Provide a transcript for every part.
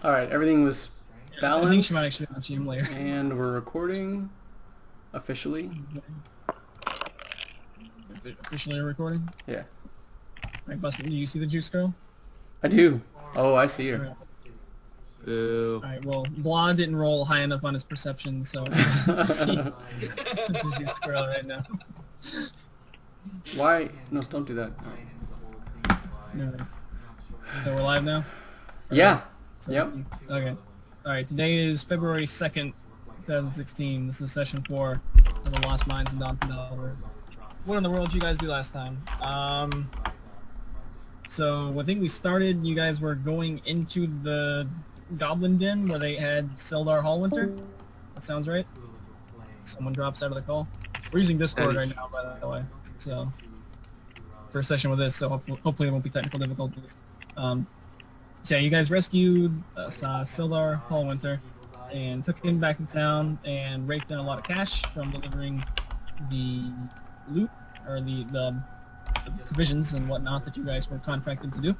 Alright, everything was balanced. I think she might actually watch him later. And we're recording officially. Officially recording? Yeah. Alright, Bustin, do you see the juice girl? I do. Oh, I see her. Ooh. Alright, well, Blah didn't roll high enough on his perception, so he doesn't see the juice girl right now. Why? No, don't do that. No. So we're live now? Yeah. So Yep. Okay. Alright, today is February 2nd, 2016. This is session 4 of the Lost Mines in Donphandelver. What in the world did you guys do last time? So I think we started, you guys were going into the Goblin Den where they had Sildar Hallwinter. That sounds right? Someone drops out of the call. We're using Discord right now, by the way. So, first session with this, so hopefully there won't be technical difficulties. So yeah, you guys rescued Sildar Hallwinter and took him back to town and raked in a lot of cash from delivering the loot, or the provisions and whatnot that you guys were contracted to do.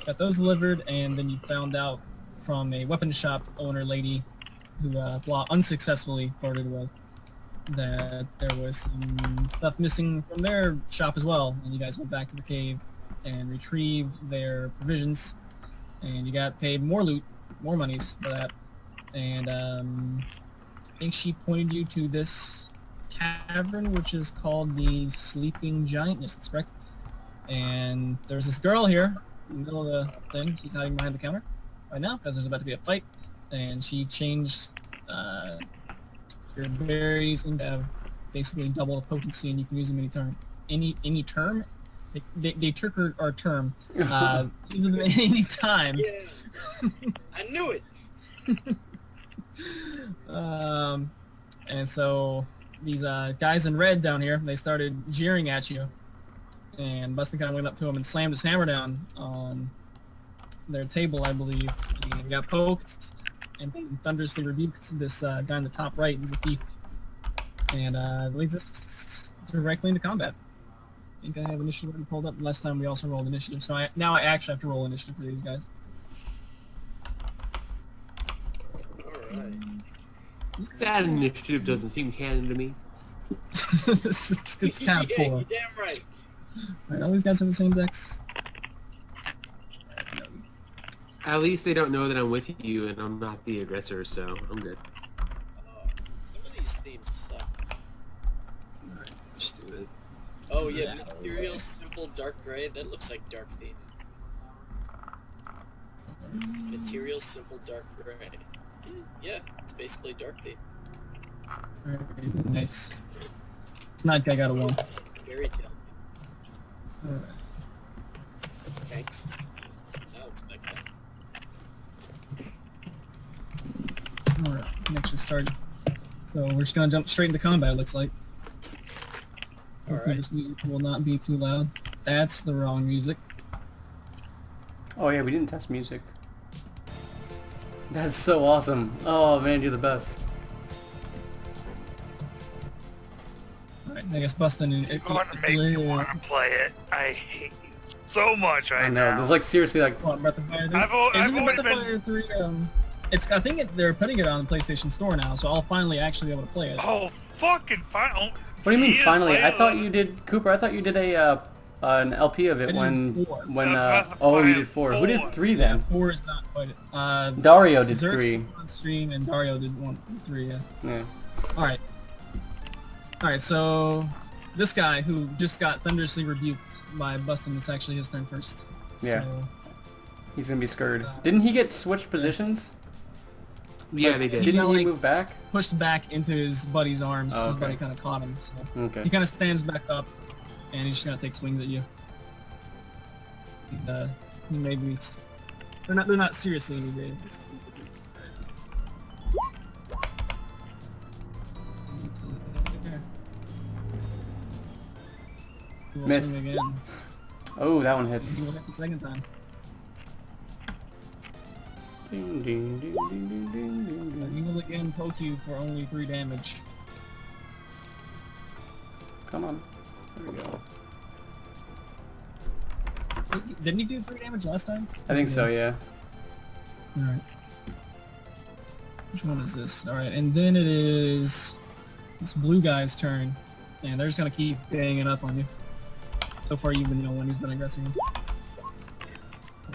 Got those delivered, and then you found out from a weapon shop owner lady who Blah unsuccessfully flirted with that there was some stuff missing from their shop as well, and you guys went back to the cave and retrieved their provisions, and you got paid more loot, more monies for that, and I think she pointed you to this tavern, which is called the Sleeping Giant. Yes, that's correct. And there's this girl here in the middle of the thing. She's hiding behind the counter right now because there's about to be a fight, and she changed your berries into have basically double the potency, and you can use them any term. They took our term. Use them any time. Yeah, I knew it. And so these guys in red down here, they started jeering at you, and Bustin kind of went up to him and slammed his hammer down on their table, I believe, and got poked and thunderously rebuked this guy in the top right. He's a thief, and leads us directly into combat. I think I have initiative already pulled up. Last time we also rolled initiative, so now I actually have to roll initiative for these guys. Alright. That initiative doesn't seem canon to me. it's kind of Yeah, poor. you're damn right. Alright, all these guys have the same decks. At least they don't know that I'm with you and I'm not the aggressor, so I'm good. Some of these themes suck. Just do it. Oh yeah, material, simple, dark gray. That looks like dark theme. Material, simple, dark gray. Yeah, it's basically dark theme. Alright, nice. Night guy got a 1. Very talented. Alright. Thanks. Now it's back up. Alright, connection started. So we're just gonna jump straight into combat, it looks like. Hopefully Alright. this music will not be too loud. That's the wrong music. Oh yeah, we didn't test music. That's so awesome. Oh man, you're the best. Alright, I guess Bustin' and You're going to make me want to play it. I hate you so much right I know. now. There's like seriously like What, Breath of Fire 3? I've Isn't the always Breath of Fire 3, it's, I think they're putting it on the PlayStation Store now, so I'll finally actually be able to play it. Oh, fucking fine. Oh, What do you mean geez, finally? I Layla. thought you did, Cooper. I thought you did a an LP of I it did when 4. oh, you did 4. Who did 3 then? 4 is not quite it. Dario did Zerk 3. on stream, and Dario did 3, yeah. Yeah. Alright. Alright, so this guy who just got thunderously rebuked by Bustin', it's actually his turn first. Yeah. So, He's gonna be scared. Didn't he get switched positions? Yeah, they did. Didn't got, he like, move back? pushed back into his buddy's arms. Oh, His okay. buddy kind of caught him, so Okay. he kind of stands back up, and he's just gonna take swings at you. He may be. They're not seriously inebriated. He will Miss. swing again. Oh, that one He will hits. hit the second time. Ding, ding, ding, ding, ding, ding, ding, And ding. he will again poke you for only 3 damage. Come on. There we go. Didn't he do 3 damage last time? I think so, yeah. Alright. Which one is this? Alright, and then it is this blue guy's turn. And they're just gonna keep banging up on you. So far you've been the one who's been aggressing.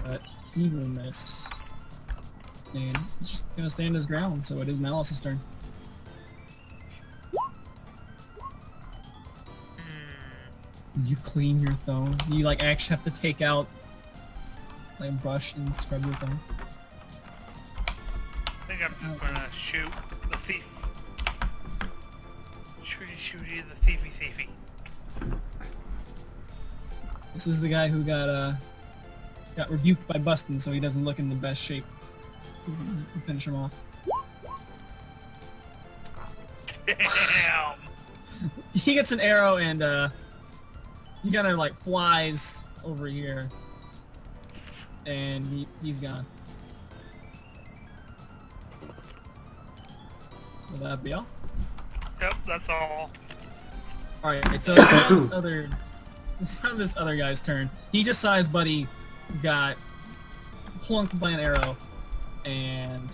But he will miss. And he's just gonna stand his ground, so it is Malice's turn. You clean your thumb. You like actually have to take out like a brush and scrub your thumb. I think I'm just gonna shoot the thief. Shooty, the thiefy. This is the guy who got rebuked by Bustin', so he doesn't look in the best shape. So we can finish him off. Damn! He gets an arrow and he kind of like flies over here, and he's gone. Will that be all? Yep, that's all. Alright, so it's on this other guy's turn. He just saw his buddy got plunked by an arrow, and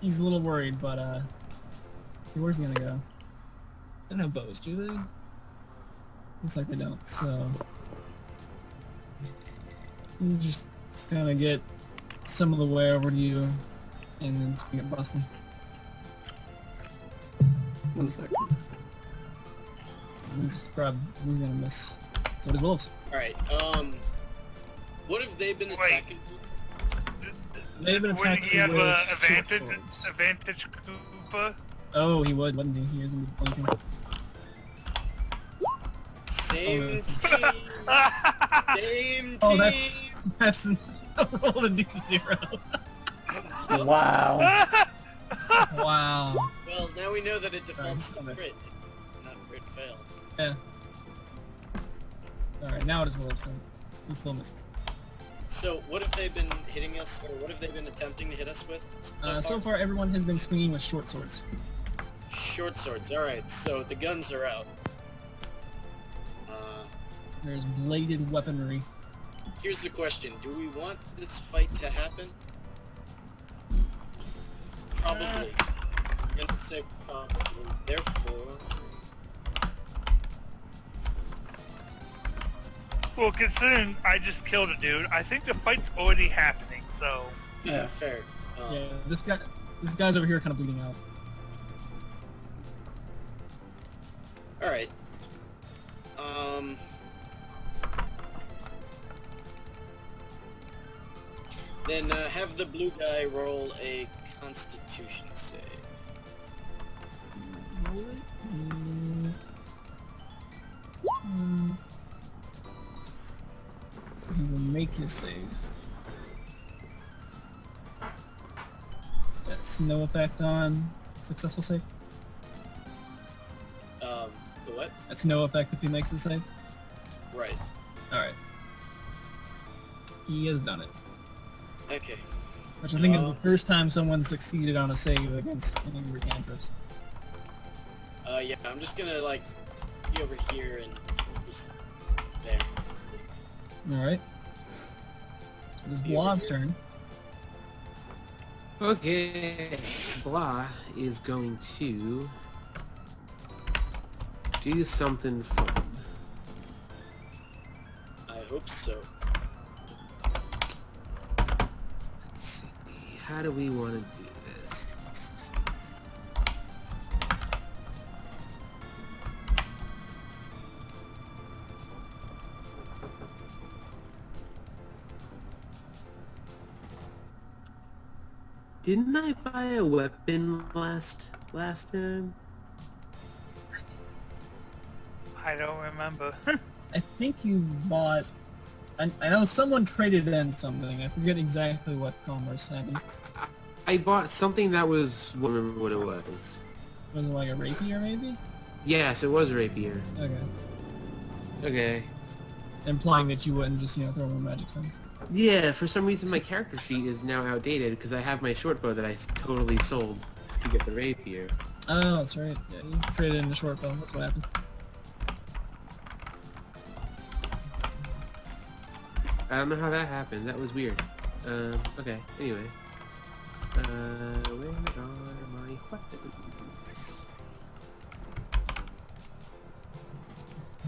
he's a little worried, but see, where's he gonna go? They don't have bows, do they? Looks like they don't, so you just kind of get some of the way over to you, and then just get busting. 1 second. Scrub, we're gonna miss. So does Wolves. Alright, what have they been attacking? They've been Wouldn't attacking he have with advantage Koopa? Oh, he would, wouldn't he? He isn't flanking. Same Oh, team! Same team! Oh, that's a roll to do 0. Wow. Wow. Well, now we know that it defaults to crit, not crit fail. Yeah. Alright, now it is Wolves' turn. He still misses. So, what have they been hitting us, or what have they been attempting to hit us with? So far, everyone has been swinging with short swords. Short swords, alright, so the guns are out. There's bladed weaponry. Here's the question, do we want this fight to happen? Probably. I'm gonna say probably. Therefore... Well, considering I just killed a dude, I think the fight's already happening, so... Yeah, fair. Yeah, this guy's over here kind of bleeding out. Alright. Then have the blue guy roll a Constitution save. He will make his save. That's no effect on successful save. The what? That's no effect if he makes the save. Right. Alright. He has done it. Okay. Which I think is the first time someone succeeded on a save against any of your cantrips. Yeah, I'm just gonna, like, be over here and just there. Alright. This is Blob's turn. Okay, Blah is going to do something fun. I hope so. Let's see, how do we want to do this? Didn't I buy a weapon last time? I don't remember. I think you bought... I know someone traded in something. I forget exactly what commerce happened. I bought something that was... I don't remember what it was. Was it like a rapier, maybe? Yes, it was a rapier. Okay. Okay. Implying that you wouldn't just, you know, throw more magic stones. Yeah, for some reason my character sheet is now outdated because I have my short bow that I totally sold to get the rapier. Oh, that's right. Yeah, you traded in a short bow. That's what happened. I don't know how that happened. That was weird. Okay. Anyway. Where are collectibles.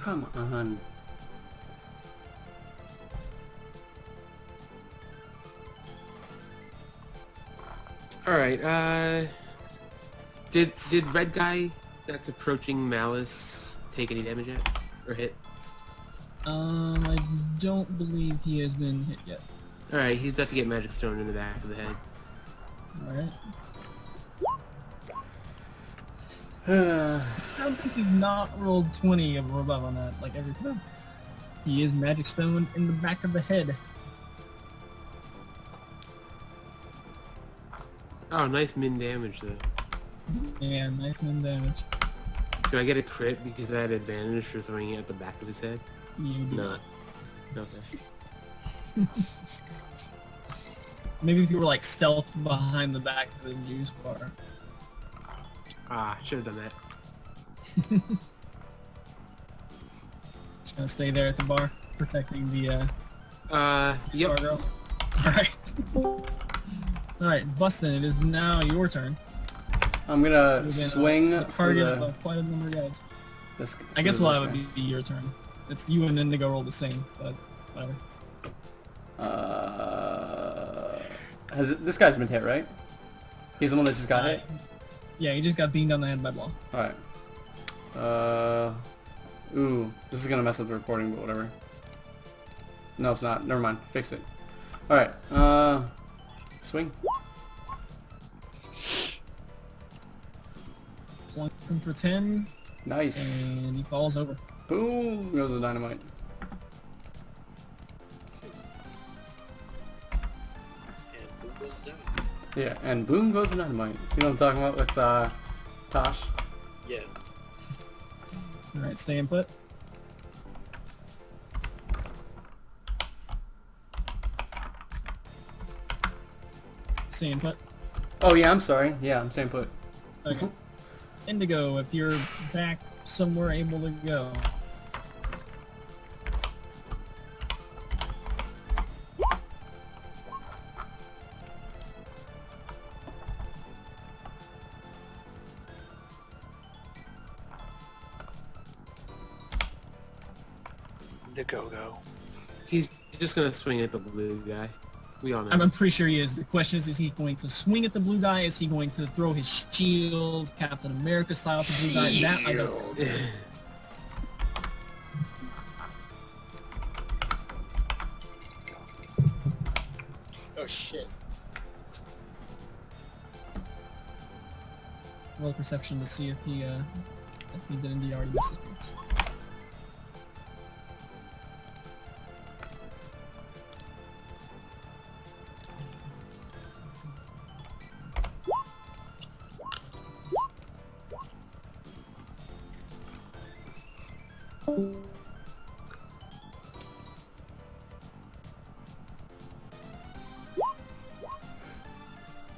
Come on. Alright, did red guy that's approaching Malice take any damage yet? Or hit? I don't believe he has been hit yet. Alright, he's about to get magic stone in the back of the head. Alright. Uh, I don't think he's not rolled 20 or above on that, like every time. He is magic stone in the back of the head. Oh, nice min damage though. Yeah, nice min damage. Do I get a crit because I had advantage for throwing it at the back of his head? You do. Not. Okay. Maybe if you were like stealth behind the back of the juice bar. Ah, should have done that. Just gonna stay there at the bar, protecting the Yep. bar girl. Alright. Alright, Bustin, it is now your turn. I'm gonna You've been, swing a for target the... of quite a number of guys. This, I guess for well, this that would guy. be your turn. It's you and Indigo roll the same, but whatever. This guy's been hit, right? He's the one that just got hit? Yeah, you just got beamed on the head by Brawl. Alright. Ooh, this is gonna mess up the recording, but whatever. No, it's not. Never mind. Fixed it. Alright, swing. Plunking for 10, Nice. and he falls over. Boom! Goes the dynamite. And boom goes down. Yeah, and boom goes the dynamite. You know what I'm talking about with, Tosh? Yeah. Alright, stay in put. Stay in put. Oh yeah, I'm sorry. Yeah, I'm staying put. Okay. Indigo, if you're back somewhere able to go. The go-go. He's just gonna swing at the blue guy. We all know. I'm pretty sure he is. The question is he going to swing at the blue guy? Is he going to throw his shield, Captain America style at the blue guy? That I don't know. Oh shit. Roll perception to see if he did indeed already miss his beats.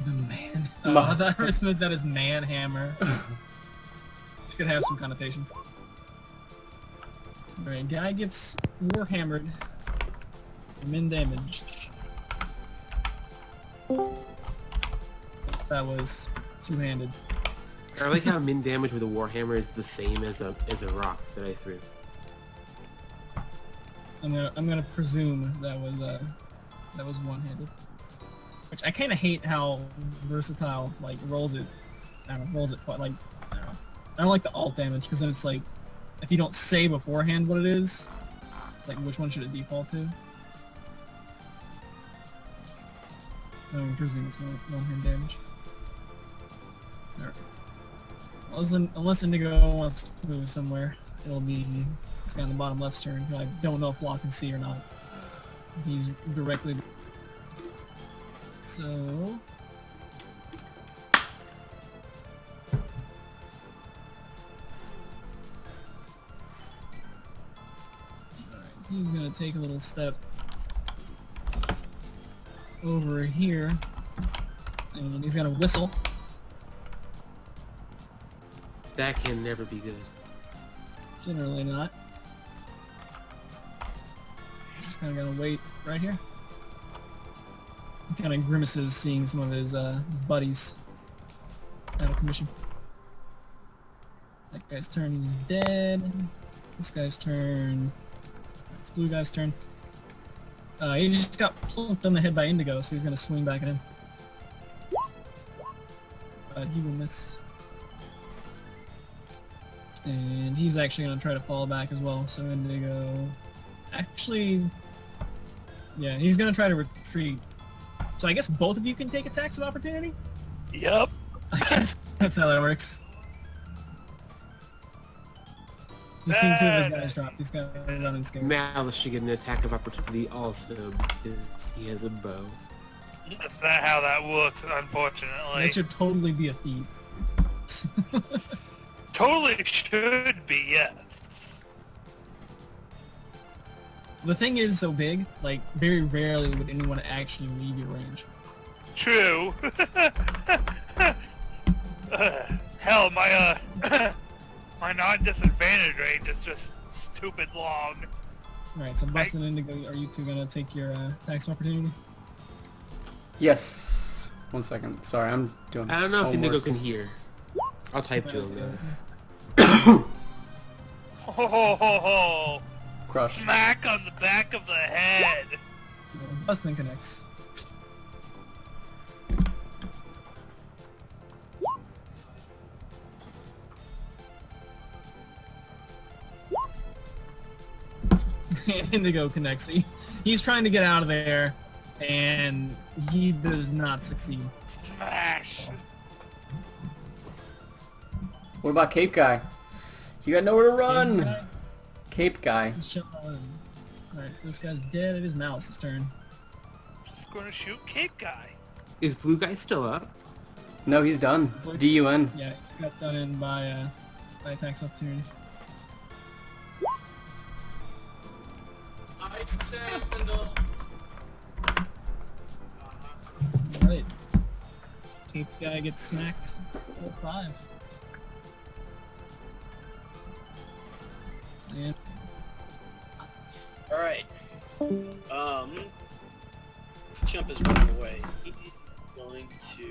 The man. I thought I meant that as man hammer. Which could have some connotations. Alright, guy gets warhammered. Min damage. That was two-handed. I like how min damage with a warhammer is the same as a rock that I threw. I'm gonna presume that was one-handed. Which I kind of hate how versatile like rolls it. I don't know, rolls it quite like I don't know. I don't like the alt damage because then it's like if you don't say beforehand what it is, it's like which one should it default to? I'm presuming it's one-hand damage. Alright. Unless Indigo wants to move somewhere, it'll be this guy on the bottom left's turn. I don't know if Block can see or not. He's directly. So. Alright, he's gonna take a little step over here, and he's gonna whistle. That can never be good. Generally not. Just kinda gonna wait right here. He kinda grimaces seeing some of his buddies Out of commission. That guy's turn, he's dead. This guy's turn. It's blue guy's turn. He just got plunked on the head by Indigo, so he's gonna swing back at him. He will miss. And he's actually gonna try to fall back as well, so Indigo... Actually... Yeah, he's gonna try to retreat. So I guess both of you can take attacks of opportunity? Yep. I guess that's how that works. You've seen 2 of his guys drop. He's got it on his game. Malice should get an attack of opportunity also because he has a bow. That's not how that works, unfortunately. That should totally be a feat. Totally should be, yes. The thing is so big, like, very rarely would anyone actually leave your range. True. Hell, my my non-disadvantage range is just stupid long. Alright, so Bust and Indigo, are you 2 gonna take your attacks of opportunity? Yes. 1 second. Sorry, I'm doing I don't know if homework. Indigo can hear. I'll type to him. Ho ho ho ho! Crush. Smack on the back of the head! Bust then connects. Indigo connects. He's trying to get out of there, and he does not succeed. Smash! What about Cape Guy? You got nowhere to run! Guy, Cape Guy. he's chilling. Alright, so this guy's dead. It is Malice's turn. Just gonna shoot Cape Guy. Is Blue Guy still up? No, he's done. D-U-N. Yeah, he's got done in by attacks of opportunity. I stand in the... Alright. Cape guy gets smacked. 5. And Alright. This chump is running away. He's going to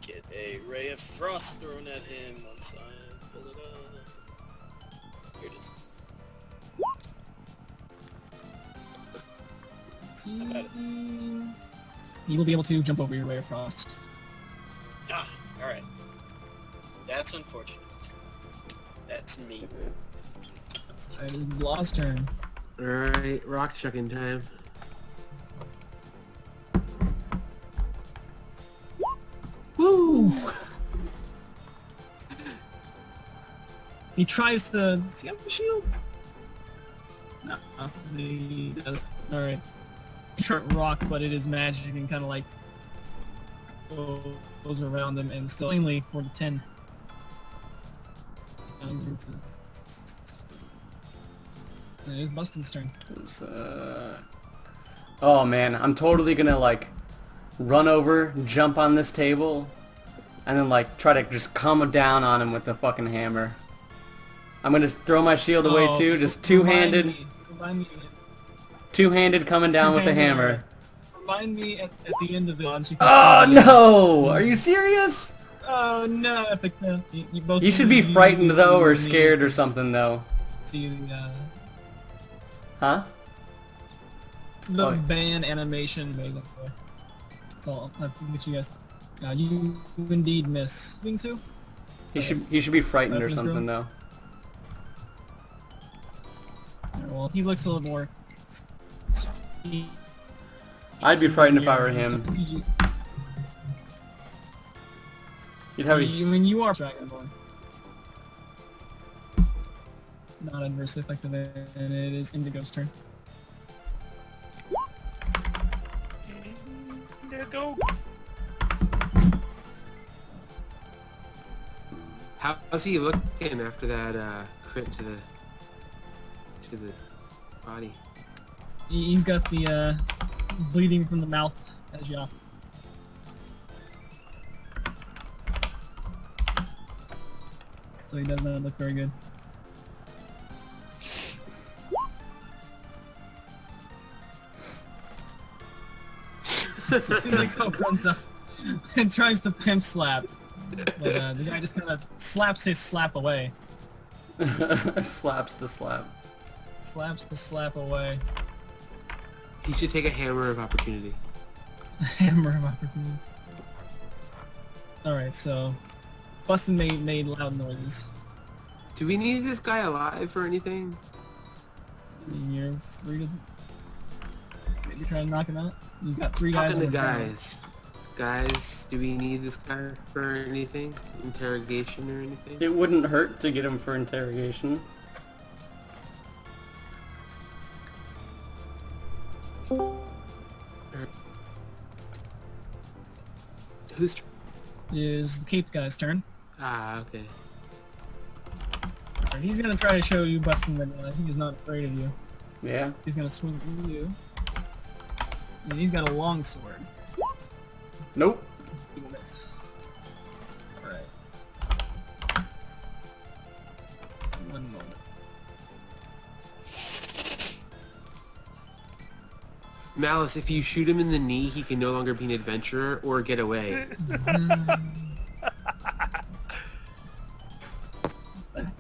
get a ray of frost thrown at him once I pull it up. Here it is. he will be able to jump over your ray of frost. Ah, alright. That's unfortunate. That's me. Alright, it's Blaw's turn. Alright, rock chucking time. Woo! He tries to... Does he have a shield? No, he does. Alright. Short rock, but it is magic and kind of like goes around him and still mainly for the 10. It is Bustin's turn. It's, oh man, I'm totally gonna like run over, jump on this table, and then like try to just come down on him with the fucking hammer. I'm gonna throw my shield away too, just two-handed. Two-handed coming down with the hammer. Remind me at the end of the launch. Oh no! Are you serious? Oh no, Epic. You both. You should be frightened though, or scared or something though. See the Huh? the Oh. ban animation, basically. That's all. I think you guys. You indeed miss. Thing too. He should be frightened or Weapons something drill? though. Well, he looks a little more. I'd be frightened if I were Yeah, him. you- You'd have a... I mean, you are Dragonborn. Not adversely effective, and it is Indigo's turn. Indigo. How's he looking after that crit to the body? He's got the bleeding from the mouth as you. So he does not look very good. Indigo runs up and tries to pimp slap. But the guy just kind of slaps his slap away. Slaps the slap. Slaps the slap away. He should take a hammer of opportunity. Hammer of opportunity. Alright, so... Bustin made loud noises. Do we need this guy alive or anything? And you're free to... Maybe try to knock him out? You've got 3 guys Talking to on the ground. guys. Guys, do we need this guy for anything? Interrogation or anything? It wouldn't hurt to get him for interrogation. Who's... Is the cape guy's turn. Ah, okay. Alright, he's gonna try to show you Bustin that he's not afraid of you. Yeah. He's gonna swing at you. And he's got a long sword. Nope. He will miss. Alright. One moment. Malice, if you shoot him in the knee, he can no longer be an adventurer or get away.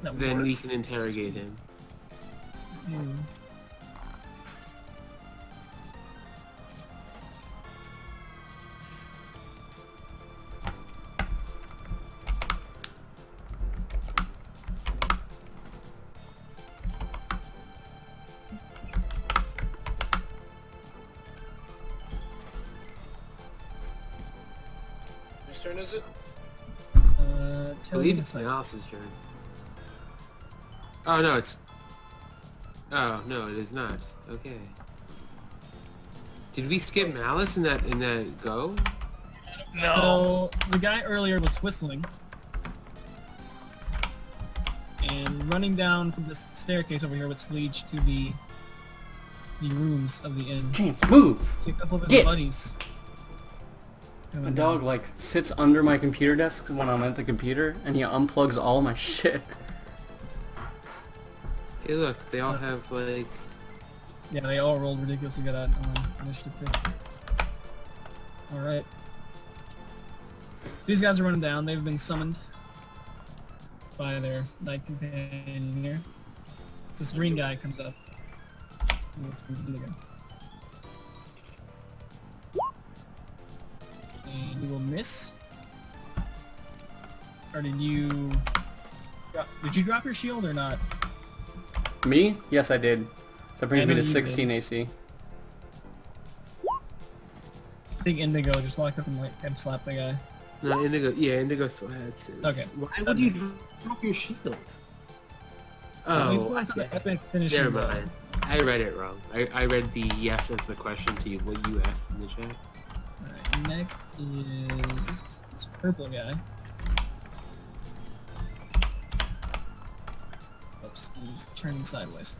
That Then we works. can interrogate him. Hmm. Whose turn is it? I Tell believe me it's a second. Malice's turn. Oh no, it's... Oh no, it is not. Okay. Did we skip Malice in that go? No. So the guy earlier was whistling and running down from this staircase over here, which leads to the rooms of the inn. Chance, move! See a couple of his Get! buddies. My coming dog down. like sits under my computer desk when I'm at the computer and he unplugs all my shit. Hey look, they all have like... Yeah, they all rolled ridiculously good on initiative too. Alright. These guys are running down. They've been summoned by their knight companion here. So this green guy comes up. And you will miss. Or did you... Did you drop your shield or not? Me? Yes, I did. So that brings I me know to you 16 did. AC. I think Indigo just walked up and like head slap the guy. No, Indigo, yeah, Indigo still has his. Okay. Why would you drop your shield? Oh, I thought the epic finish. never mind. I read it wrong. I read the yes as the question to you, what you asked in the chat. Alright, next is this purple guy. Oops, he's turning sideways.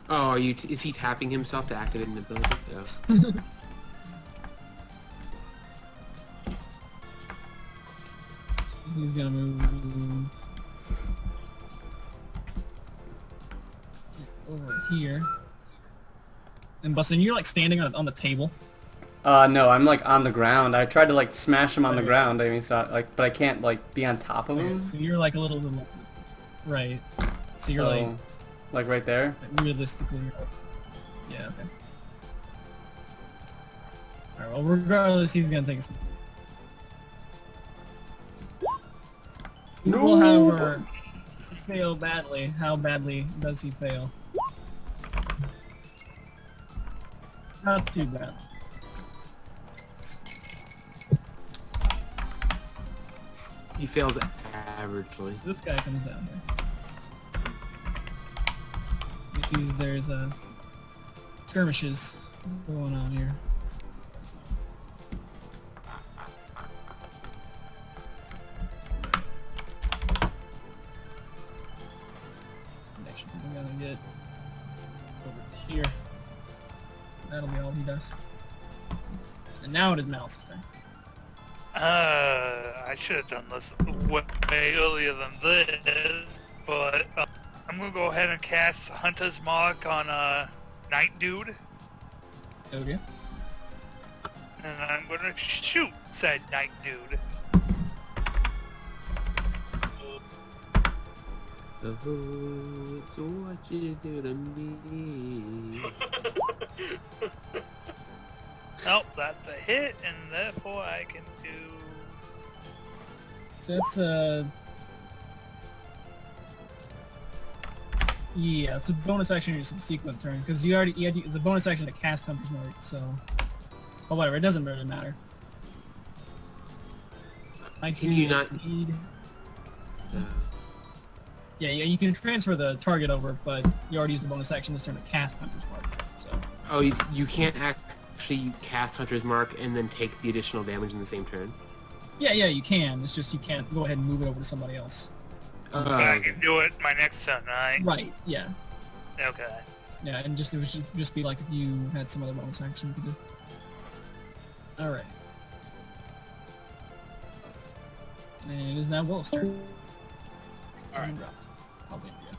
Oh, are you? Is he tapping himself to activate an ability? No. He's gonna move over here. And Bustin, you're like standing on the table. No, I'm like on the ground. I tried to like smash him on the ground. I mean, so like, but I can't like be on top of him. So you're like a little bit right. So you're like right there. like realistically. Yeah. Okay. All right. Well, regardless, he's gonna take a. No. Will, however, fail badly. How badly does he fail? Not too bad. He fails averagely. This guy comes down here. He sees there's skirmishes going on here. Next, I'm gonna get over to here. That'll be all he does. And now it is Malice's turn. I should have done this way earlier than this, but I'm gonna go ahead and cast Hunter's Mark on Night Dude. Okay. And I'm gonna shoot said night dude. Oh, it's what you do to me. Nope, that's a hit, and therefore I can do... So that's yeah, it's a bonus action in your subsequent turn because it's a bonus action to cast Hunter's Mark. So, well, whatever, it doesn't really matter. Can you not? Yeah, you can transfer the target over, but you already used the bonus action this turn to cast Hunter's Mark. So. Oh, you can't actually cast Hunter's Mark and then take the additional damage in the same turn? Yeah, you can. It's just you can't go ahead and move it over to somebody else. So I can do it my next turn, right? Right, yeah. Okay. Yeah, and it would just be like if you had some other bonus action you could do. Alright. And it is now Will's turn. Alright. I'll be yeah.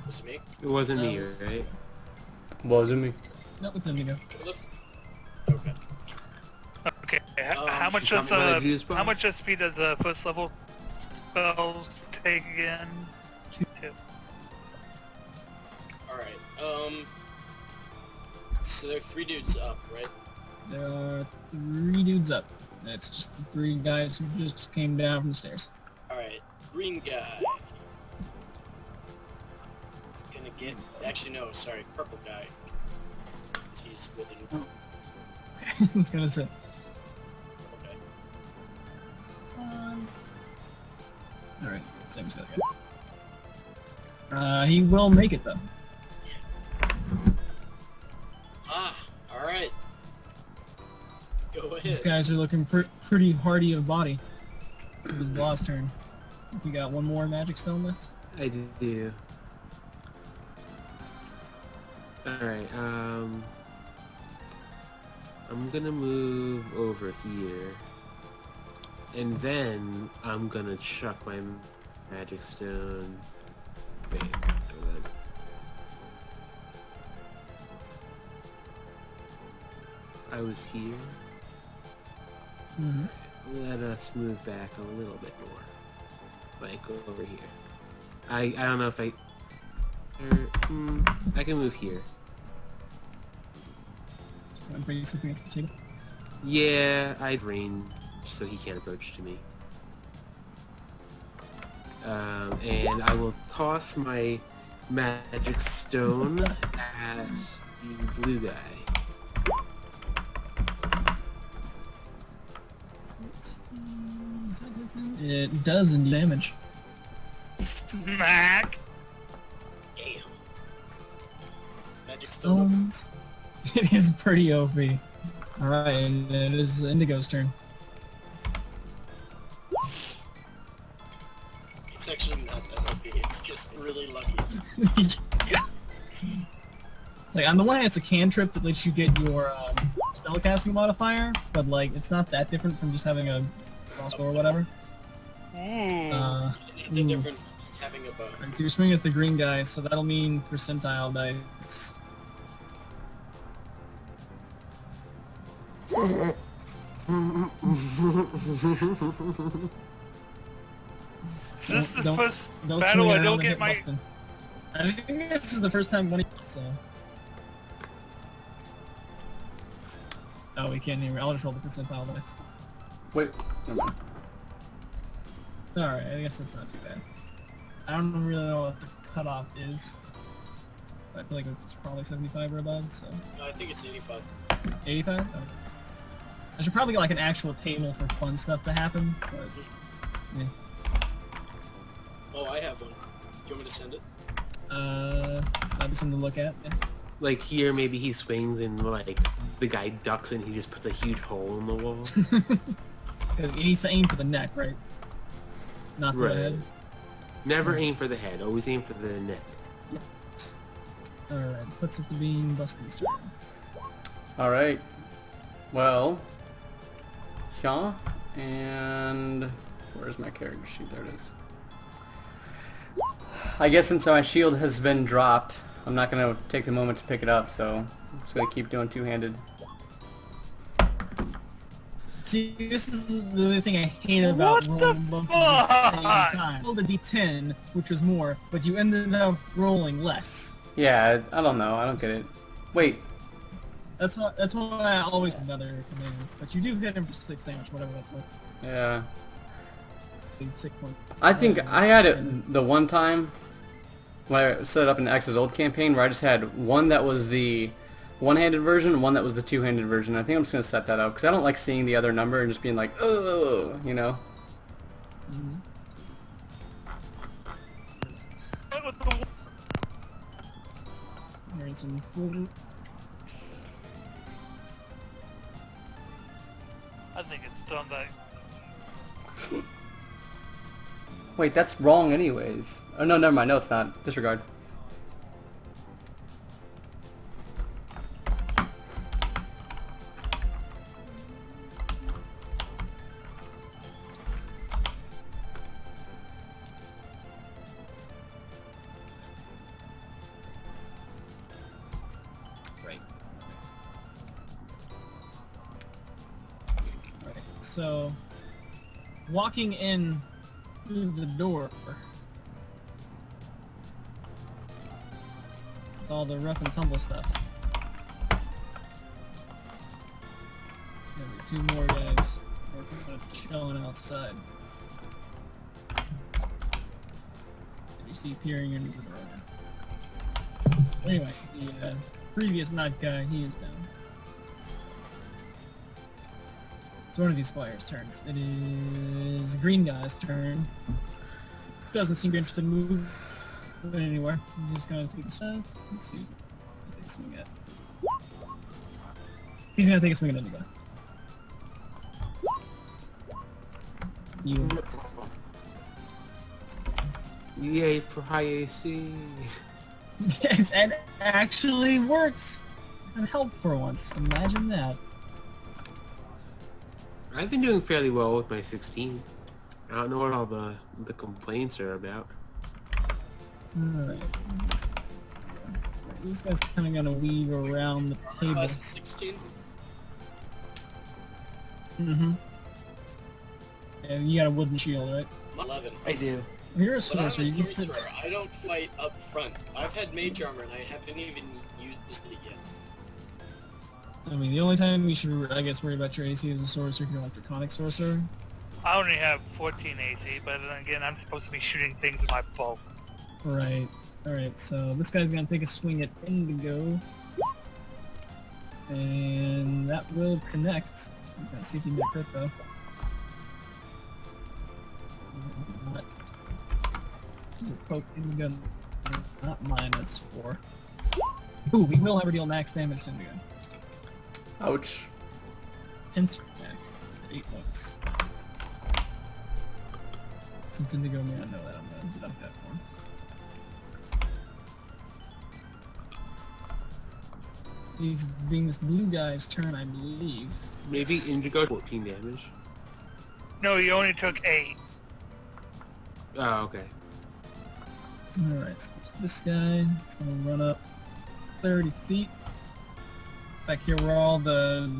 Was it me? It wasn't me, right? Wasn't me. Nope, it's Indigo. Okay. Okay. How much you does got me by the juice bar? how much SP does the first level spells take again? 2. Alright, so there are 3 dudes up, right? There are 3 dudes up. It's just the 3 guys who just came down from the stairs. Alright, green guy. He's gonna get... Actually, no, sorry, purple guy. 'Cause he's within... I was gonna say. Okay. Alright, same as the other guy. He will make it though. Ah, alright. Go ahead. These guys are looking pretty hardy of body. So it's Blah's turn. You got one more magic stone left? I do. Alright, I'm gonna move over here. And then I'm gonna chuck my magic stone. Wait, hold on. I was here. Mm-hmm. Let us move back a little bit more. Like over here. I don't know if I can move here. I'm bringing something against the table. Yeah, I'd range so he can't approach to me. And I will toss my magic stone at the blue guy. It does in damage. Smack! Damn. Magic stone. Stones. It is pretty OP. Alright, it is Indigo's turn. It's actually not that OP, it's just really lucky. It's like, on the one hand, it's a cantrip that lets you get your spellcasting modifier, but like, it's not that different from just having a crossbow or whatever. Ooh. Anything different from just having a bow. So you're swinging at the green guy, so that'll mean percentile dice. Is this the first don't battle swing I around don't and get hit my... Bustin'. I think this is the first time winning, so... Oh, we can't even... I'll just roll the percentile dice. Wait. Never mind. Alright, I guess that's not too bad. I don't really know what the cutoff is. But I feel like it's probably 75 or above, so... No, I think it's 85. 85? Okay. I should probably get like an actual table for fun stuff to happen, but... Yeah. Oh, I have one. Do you want me to send it? That'd be something to look at, yeah. Like here, maybe he swings and like the guy ducks and he just puts a huge hole in the wall. Because he needs to aim for the neck, right? Not for the head. Never aim for the head. Always aim for the neck. Alright, puts it to being Bustin's turn. Alright. Well. Yeah. And where's my character sheet? There it is. I guess since my shield has been dropped, I'm not gonna take the moment to pick it up, so I'm just gonna keep doing two-handed. See, this is the other thing I hate about What the rolling both at the same fuck? time. You rolled a d10, which was more, but you ended up rolling less. Yeah, I don't know. I don't get it. Wait. That's what I always another command. But you do hit him for 6 damage, whatever that's worth. Yeah. 6 points. I think I had it the one time when I set up in X's old campaign where I just had one that was the one-handed version and one that was the two-handed version. I think I'm just going to set that up because I don't like seeing the other number and just being like, oh, you know? Mm-hmm. Hearing some food. I think it's something. Wait, that's wrong anyways. Oh, no, never mind. No, it's not. Disregard. Right. Alright, so walking in through the door with all the rough and tumble stuff. There's gonna be 2 more guys kind of chilling outside. You see peering into the door. Anyway, the previous knot guy, he is down. It's one of these squires' turns. It is green guy's turn. Doesn't seem interested in moving anywhere. He's just gonna take a swing. Let's see. Take a swing at. He's gonna take a swing at anybody. You. Yay for high AC. It actually works. And helped for once. Imagine that. I've been doing fairly well with my 16. I don't know what all the complaints are about. Alright. This guy's kind of gonna weave around the table. Class of 16? Mm-hmm. And you got a wooden shield, right? 11. I do. You're a But I'm a sorcerer. You can sit. sorcerer. I don't fight up front. I've had mage armor and I haven't even used it yet. I mean, the only time you should, I guess, worry about your AC as a sorcerer if you're like draconic sorcerer. I only have 14 AC, but then again, I'm supposed to be shooting things with my bow. Right. Alright, so this guy's gonna take a swing at Indigo. And that will connect. I'm gonna see if you can get crit though. What? Poke Indigo. Not -4. Ooh, we will have her deal max damage to Indigo. Ouch. Pincer attack. 8 points. Since Indigo may not know that, I'm gonna deduct that for him. He's being this blue guy's turn, I believe. Maybe Yes. Indigo 14 damage. No, you only took 8. Oh, okay. Alright, so this guy is gonna run up 30 feet. Back here where all the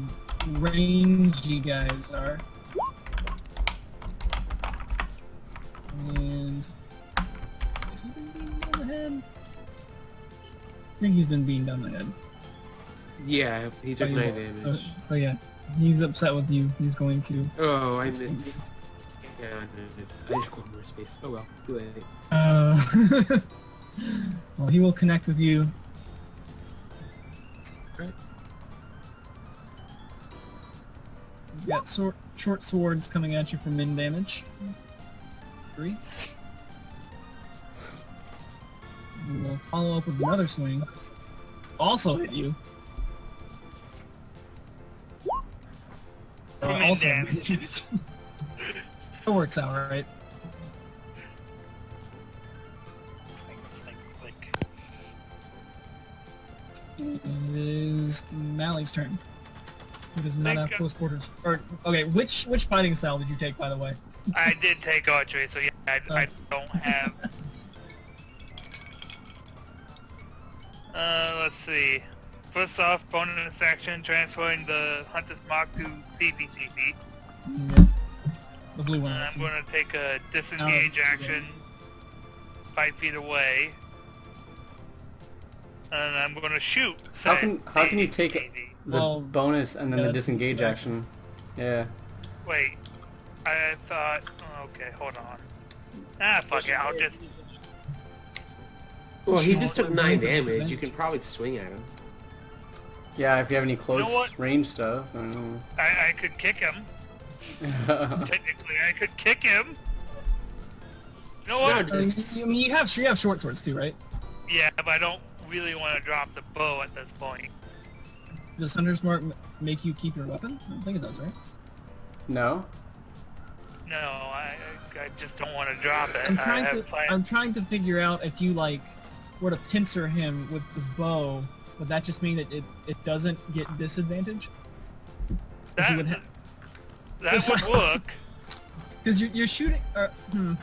rangy guys are. And... has he been beamed on the head? I think he's been beamed on the head. Yeah, he took 9 damage. So yeah, he's upset with you. He's going to... Oh, I missed. Yeah, I just got more space. Oh well, too late. Well, he will connect with you. Right. He's got short swords coming at you for min damage. 3. We'll follow up with another swing. Also hit you. For min damage. It works out, right? It is Mally's turn. It is not a close quarters. Or, okay, which fighting style did you take, by the way? I did take archery, so yeah, I don't have... let's see. First off, bonus action, transferring the Hunter's Mark to CP. Yeah. The blue one. And I'm going to take a disengage Oh, action 5 feet away. And I'm going to shoot. How can you take the Well, bonus and then yeah, the that's disengage two action? actions. Yeah. Wait. I thought... Okay, hold on. Ah, fuck it. I'll just... Well, he just took 9 Disadvantage. damage. You can probably swing at him. Yeah, if you have any close what? range stuff. I don't know. I could kick him. Technically, I could kick him. You know what? No, I mean, you have short swords too, right? Yeah, but I don't really want to drop the bow at this point. Does Hunter's Mark make you keep your weapon? I don't think it does, right? No? No, I just don't want to drop it. I'm I trying have to plans. I'm trying to figure out if you like were to pincer him with the bow, would that just mean that it doesn't get disadvantage? That, you would that would work. Because you're shooting. I've I'm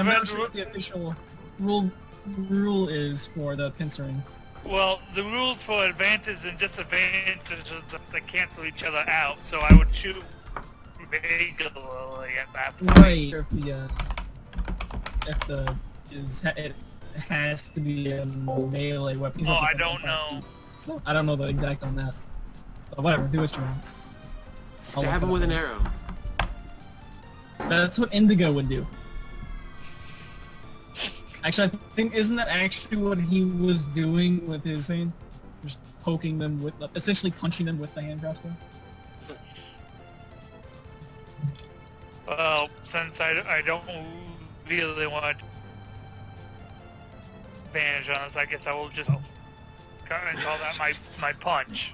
read not sure what the official rule is for the pincering. well, the rules for advantage and disadvantage is that they cancel each other out, so I would shoot regularly at that point. Right. It has to be a melee weapon. You Oh, have to I put don't it know. So I don't know the exact on that. But whatever, do what you want. Stab him with an arrow. That's what Indigo would do. Actually, I think isn't that actually what he was doing with his thing? Just poking them with, essentially punching them with the hand crossbow. Well, since I don't really want advantage on this, I guess I will just kind of call that my punch.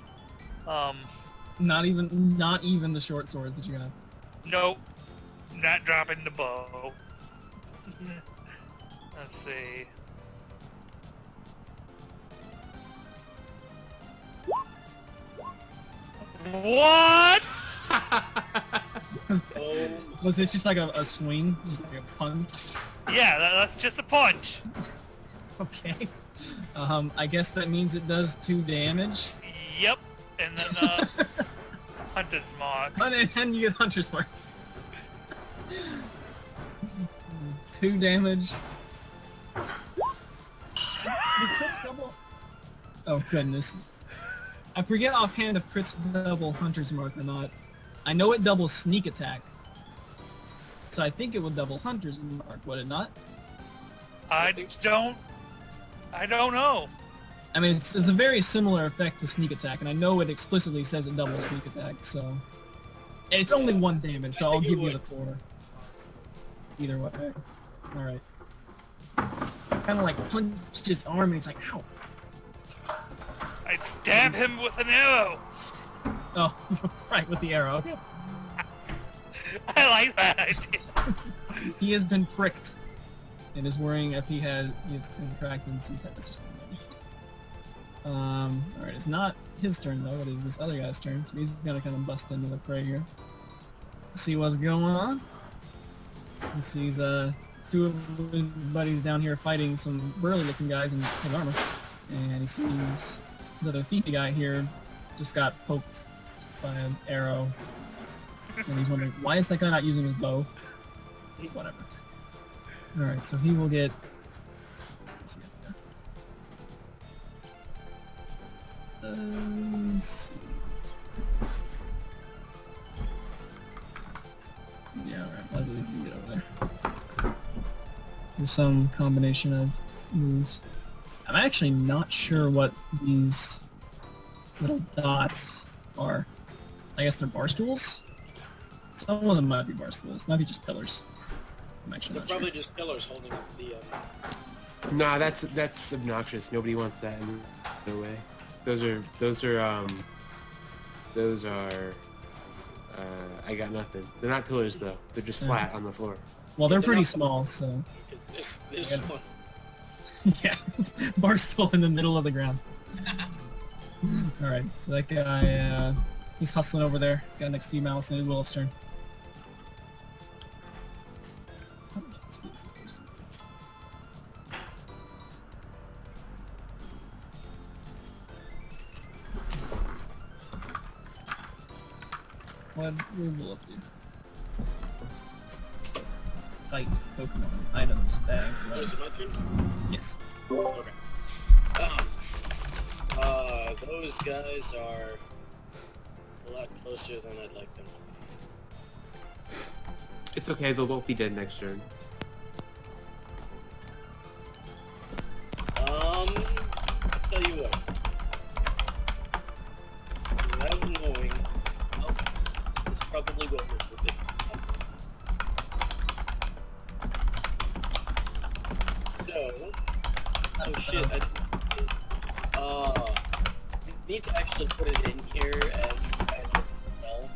Not even the short swords that you have. Nope, not dropping the bow. Let's see. What? Oh, Was this just like a swing? Just like a punch? Yeah, that's just a punch. Okay. I guess that means it does 2 damage. Yep, and then Hunter's Mark. And you get Hunter's Mark. 2 damage. Did crits double? Oh goodness. I forget offhand if crits double Hunter's Mark or not. I know it doubles sneak attack. So I think it would double Hunter's Mark, would it not? I don't know. I mean, it's a very similar effect to sneak attack, and I know it explicitly says it doubles sneak attack, so... And it's only 1 damage, so I'll give you the 4. Either way. Alright. Kind of like punch his arm, and it's like, ow! I stab him with an arrow. Oh, right, with the arrow, okay. I like that idea. He has been pricked, and is worrying if he has contracted some tetanus or something. Alright, it's not his turn though, it is this other guy's turn, so he's gonna kind of bust into the fray here. See what's going on. He sees 2 of his buddies down here fighting some burly looking guys in heavy armor. And he sees this other thiefy guy here just got poked by an arrow. And he's wondering, why is that guy not using his bow? Whatever. Alright, so he will get... let's see up there. Let's see. Yeah, alright, I believe you can get over there. There's some combination of moves. I'm actually not sure what these little dots are. I guess they're bar stools? Some of them might be bar stools, might be just pillars. I'm actually they're not probably sure. just pillars holding up the. Nah, that's obnoxious. Nobody wants that in their way. Those are. I got nothing. They're not pillars though. They're just flat on the floor. Well, they're They're pretty not- small, so... This Yeah. one. yeah, bar stool in the middle of the ground. Alright, so that guy, he's hustling over there. Guy next to you, Malice, and it is Willow's turn. What would Wolf do? Fight Pokemon items bag. Oh, is it my turn? Yes. Okay. Those guys are a lot closer than I'd like them to be. It's okay, they'll both be dead next turn. I'll tell you what. Without knowing, it's probably what we'll do. So, oh shit, I didn't. I need to actually put it in here as a spell.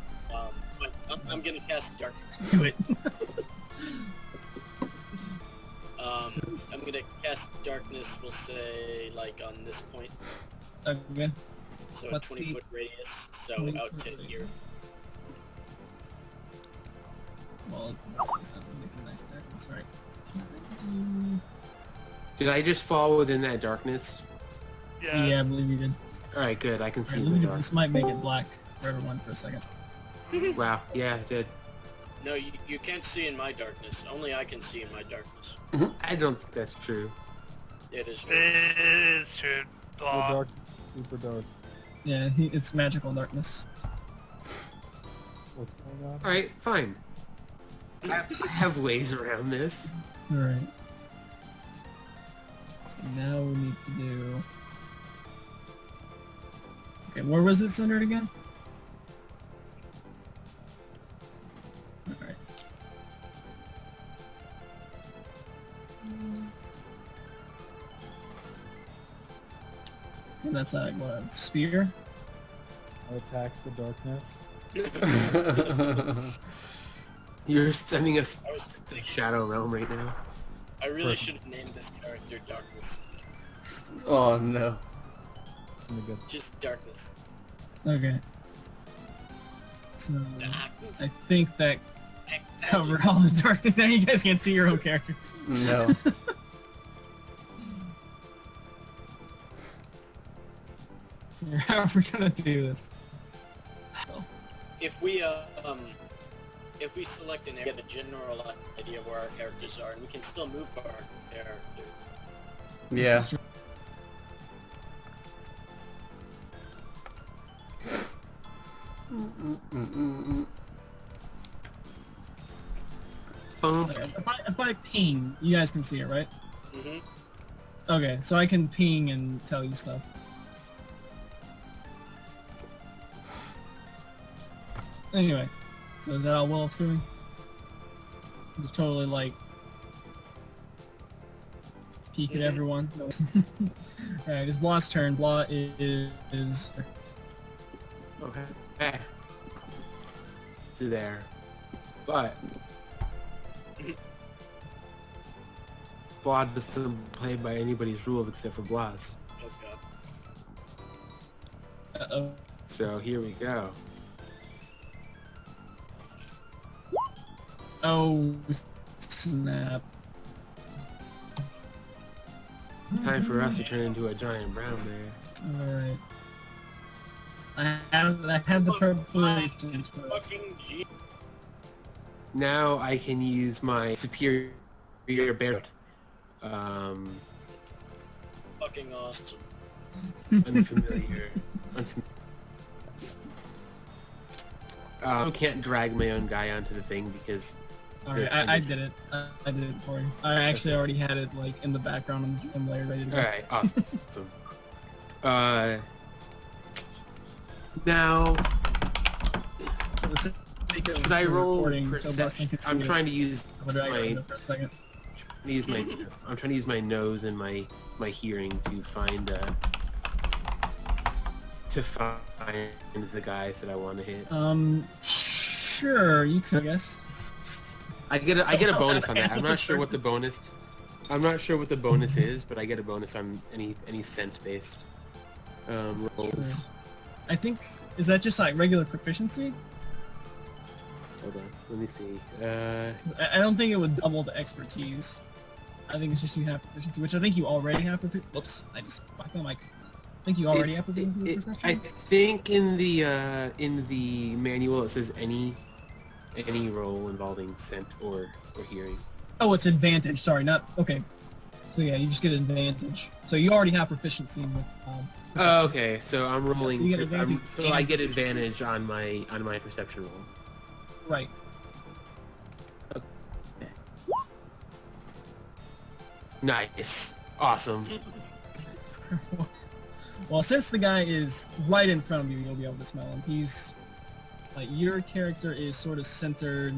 But I'm gonna cast dark. Do it. I'm gonna cast darkness. We'll say like on this point. Okay. So What's a 20-foot radius. So 20 out foot to radius? here. Well, it's not gonna make a nice darkness, right? Did I just fall within that darkness? Yeah. Yeah, I believe you did. Alright, good, I can see Alright, in the let me- dark. this might make it black for everyone for a second. Wow, yeah, it did. No, you can't see in my darkness. Only I can see in my darkness. I don't think that's true. It is. True. It is true. The Blah. dark, super dark. Yeah, it's magical darkness. What's going on? Alright, fine. I have ways around this. Alright. So now we need to do... Okay, where was it centered again? Alright. And that's like what, a spear? Attack the darkness. You're sending us I was to the thinking. Shadow Realm right now. I really should have named this character Darkness. Oh no. It's in the good. Just Darkness. Okay. So Darkness. I think that covered all the darkness. Now you guys can't see your own characters. No. How are we gonna do this? If we select an area, get a general idea of where our characters are, and we can still move our characters. Yeah. This is true. Okay, if I ping, you guys can see it, right? Mm-hmm. Okay, so I can ping and tell you stuff. Anyway, so is that all Wolf's doing? Just totally like peek at everyone. Alright, it's Blah's turn. Blah is Okay. So there. But Blah doesn't play by anybody's rules except for Blah's. Oh god. uh-oh. So here we go. Oh snap. Time for us to turn into a giant brown bear. Alright. I have the preparations for this. Fucking G. Now I can use my superior bear. Fucking awesome. Unfamiliar. I can't drag my own guy onto the thing because... Alright, I did it. I did it for you. I actually already had it like in the background on the game layer ready to go. Alright, awesome. Now... For the sake of Should I roll recording, so Bus perception? can see I'm it, trying to use I'm gonna drag it my... over for a second. I'm trying to use my nose and my hearing to find the guys that I want to hit. Sure, you could, I guess. I get a bonus on that. I'm not sure what the bonus. I'm not sure what the bonus is, but I get a bonus on any scent based rolls. I think, is that just like regular proficiency? Hold on, let me see. I don't think it would double the expertise. I think it's just you have proficiency, which I think you already have proficiency. Whoops, I just whacked the mic. think you already It's- have proficiency with I perception? think in the manual it says any roll involving scent or hearing. Oh, it's advantage. Sorry, not okay. So yeah, you just get advantage. So you already have proficiency with. Oh, okay, so I'm rolling. you get advantage So I and get proficiency. advantage on my perception roll. Right. Nice, awesome. Well, since the guy is right in front of you, you'll be able to smell him. He's like your character is sort of centered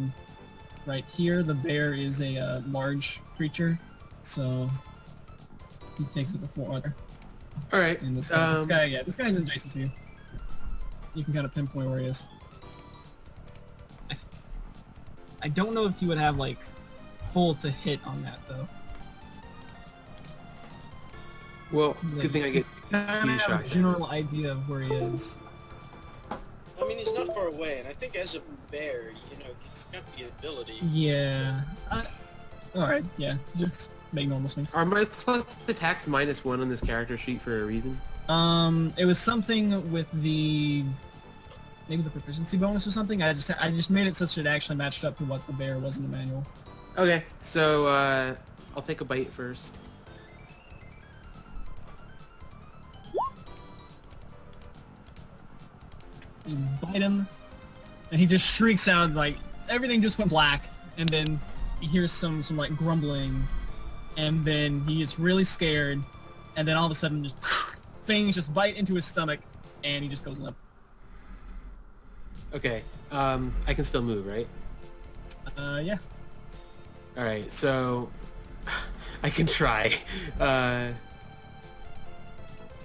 right here. The bear is a large creature, so he takes it before other. All right. And this guy, this guy's adjacent to you. You can kind of pinpoint where he is. I don't know if you would have like full to hit on that though. Well, good thing I get Kind few of have a shots. general idea of where he is. I mean, he's not far away, and I think as a bear, you know, he's got the ability. Yeah. Alright, yeah. Just make normal swings. Are my plus attacks -1 on this character sheet for a reason? It was something with the maybe the proficiency bonus or something. I just made it such that it actually matched up to what the bear was in the manual. Okay, so I'll take a bite first. You bite him, and he just shrieks out like everything just went black, and then he hears some like grumbling, and then he gets really scared, and then all of a sudden just things just bite into his stomach, and he just goes limp. Okay, I can still move, right? Yeah. All right, so I can try. I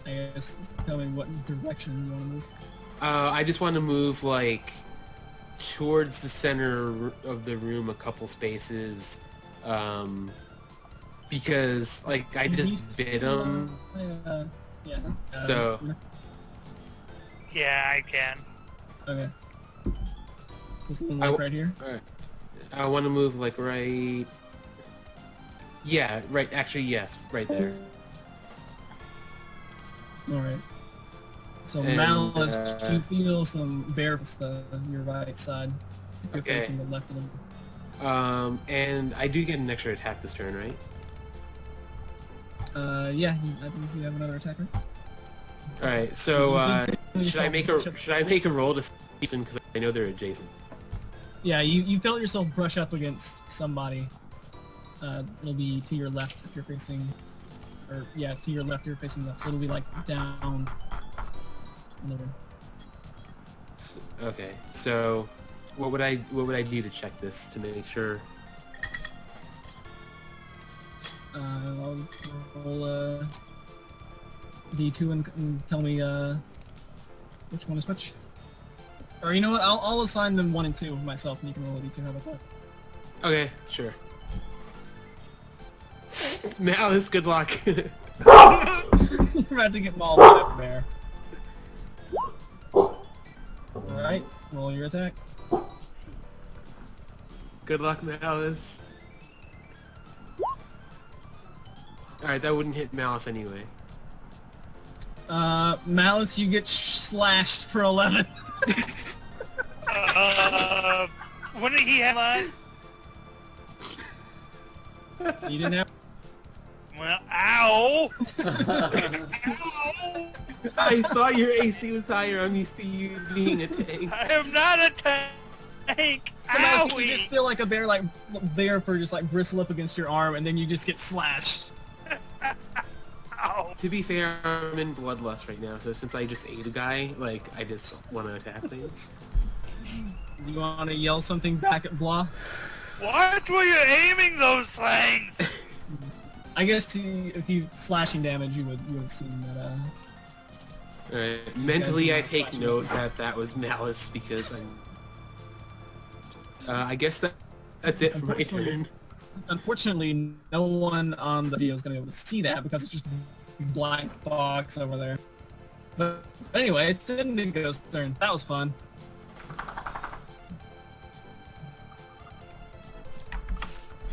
guess tell me what direction you want to move. I just want to move like towards the center of the room a couple spaces, because like I just bit him. Yeah. So- Yeah, I can. Okay. So someone I like w- right here. All right, I want to move like right. Yeah, right. Actually, yes, right there. All right. So And, Malice, you feel some bear stuff on your right side. If you're Okay. facing the left of them. And I do get an extra attack this turn, right? Yeah, I think you have another attacker. All right. So should I make a roll to see them because I know they're adjacent? Yeah, you felt yourself brush up against somebody. It'll be to your left if you're facing, or yeah, to your left you're facing left. So it'll be like down. In the room. Okay. So what would I do to check this to make sure? I'll roll D2 and tell me which one is which. Or you know what? I'll assign them 1 and 2 myself, and you can roll a D2. How about that? Okay, sure. Malice, good luck. You're about to get mauled by that bear. Alright, roll your attack. Good luck, Malice. Alright, that wouldn't hit Malice anyway. Malice, you get slashed for 11. What did he have last? You didn't have... Well, ow! Ow! I thought your AC was higher. I'm used to you being a tank. I am not a tank! Somehow you Owie! just feel like a bear for just like bristle up against your arm, and then you just get slashed. Ow! To be fair, I'm in bloodlust right now, so since I just ate a guy, like, I just want to attack things. You want to yell something back at Blah? What were you aiming those things? I guess if you slashing damage, you would have seen that. Alright, mentally I take note that that was Malice because I'm... I guess that's it for my turn. Unfortunately, no one on the video is going to be able to see that because it's just a black box over there. But anyway, it's Indigo's turn. That was fun.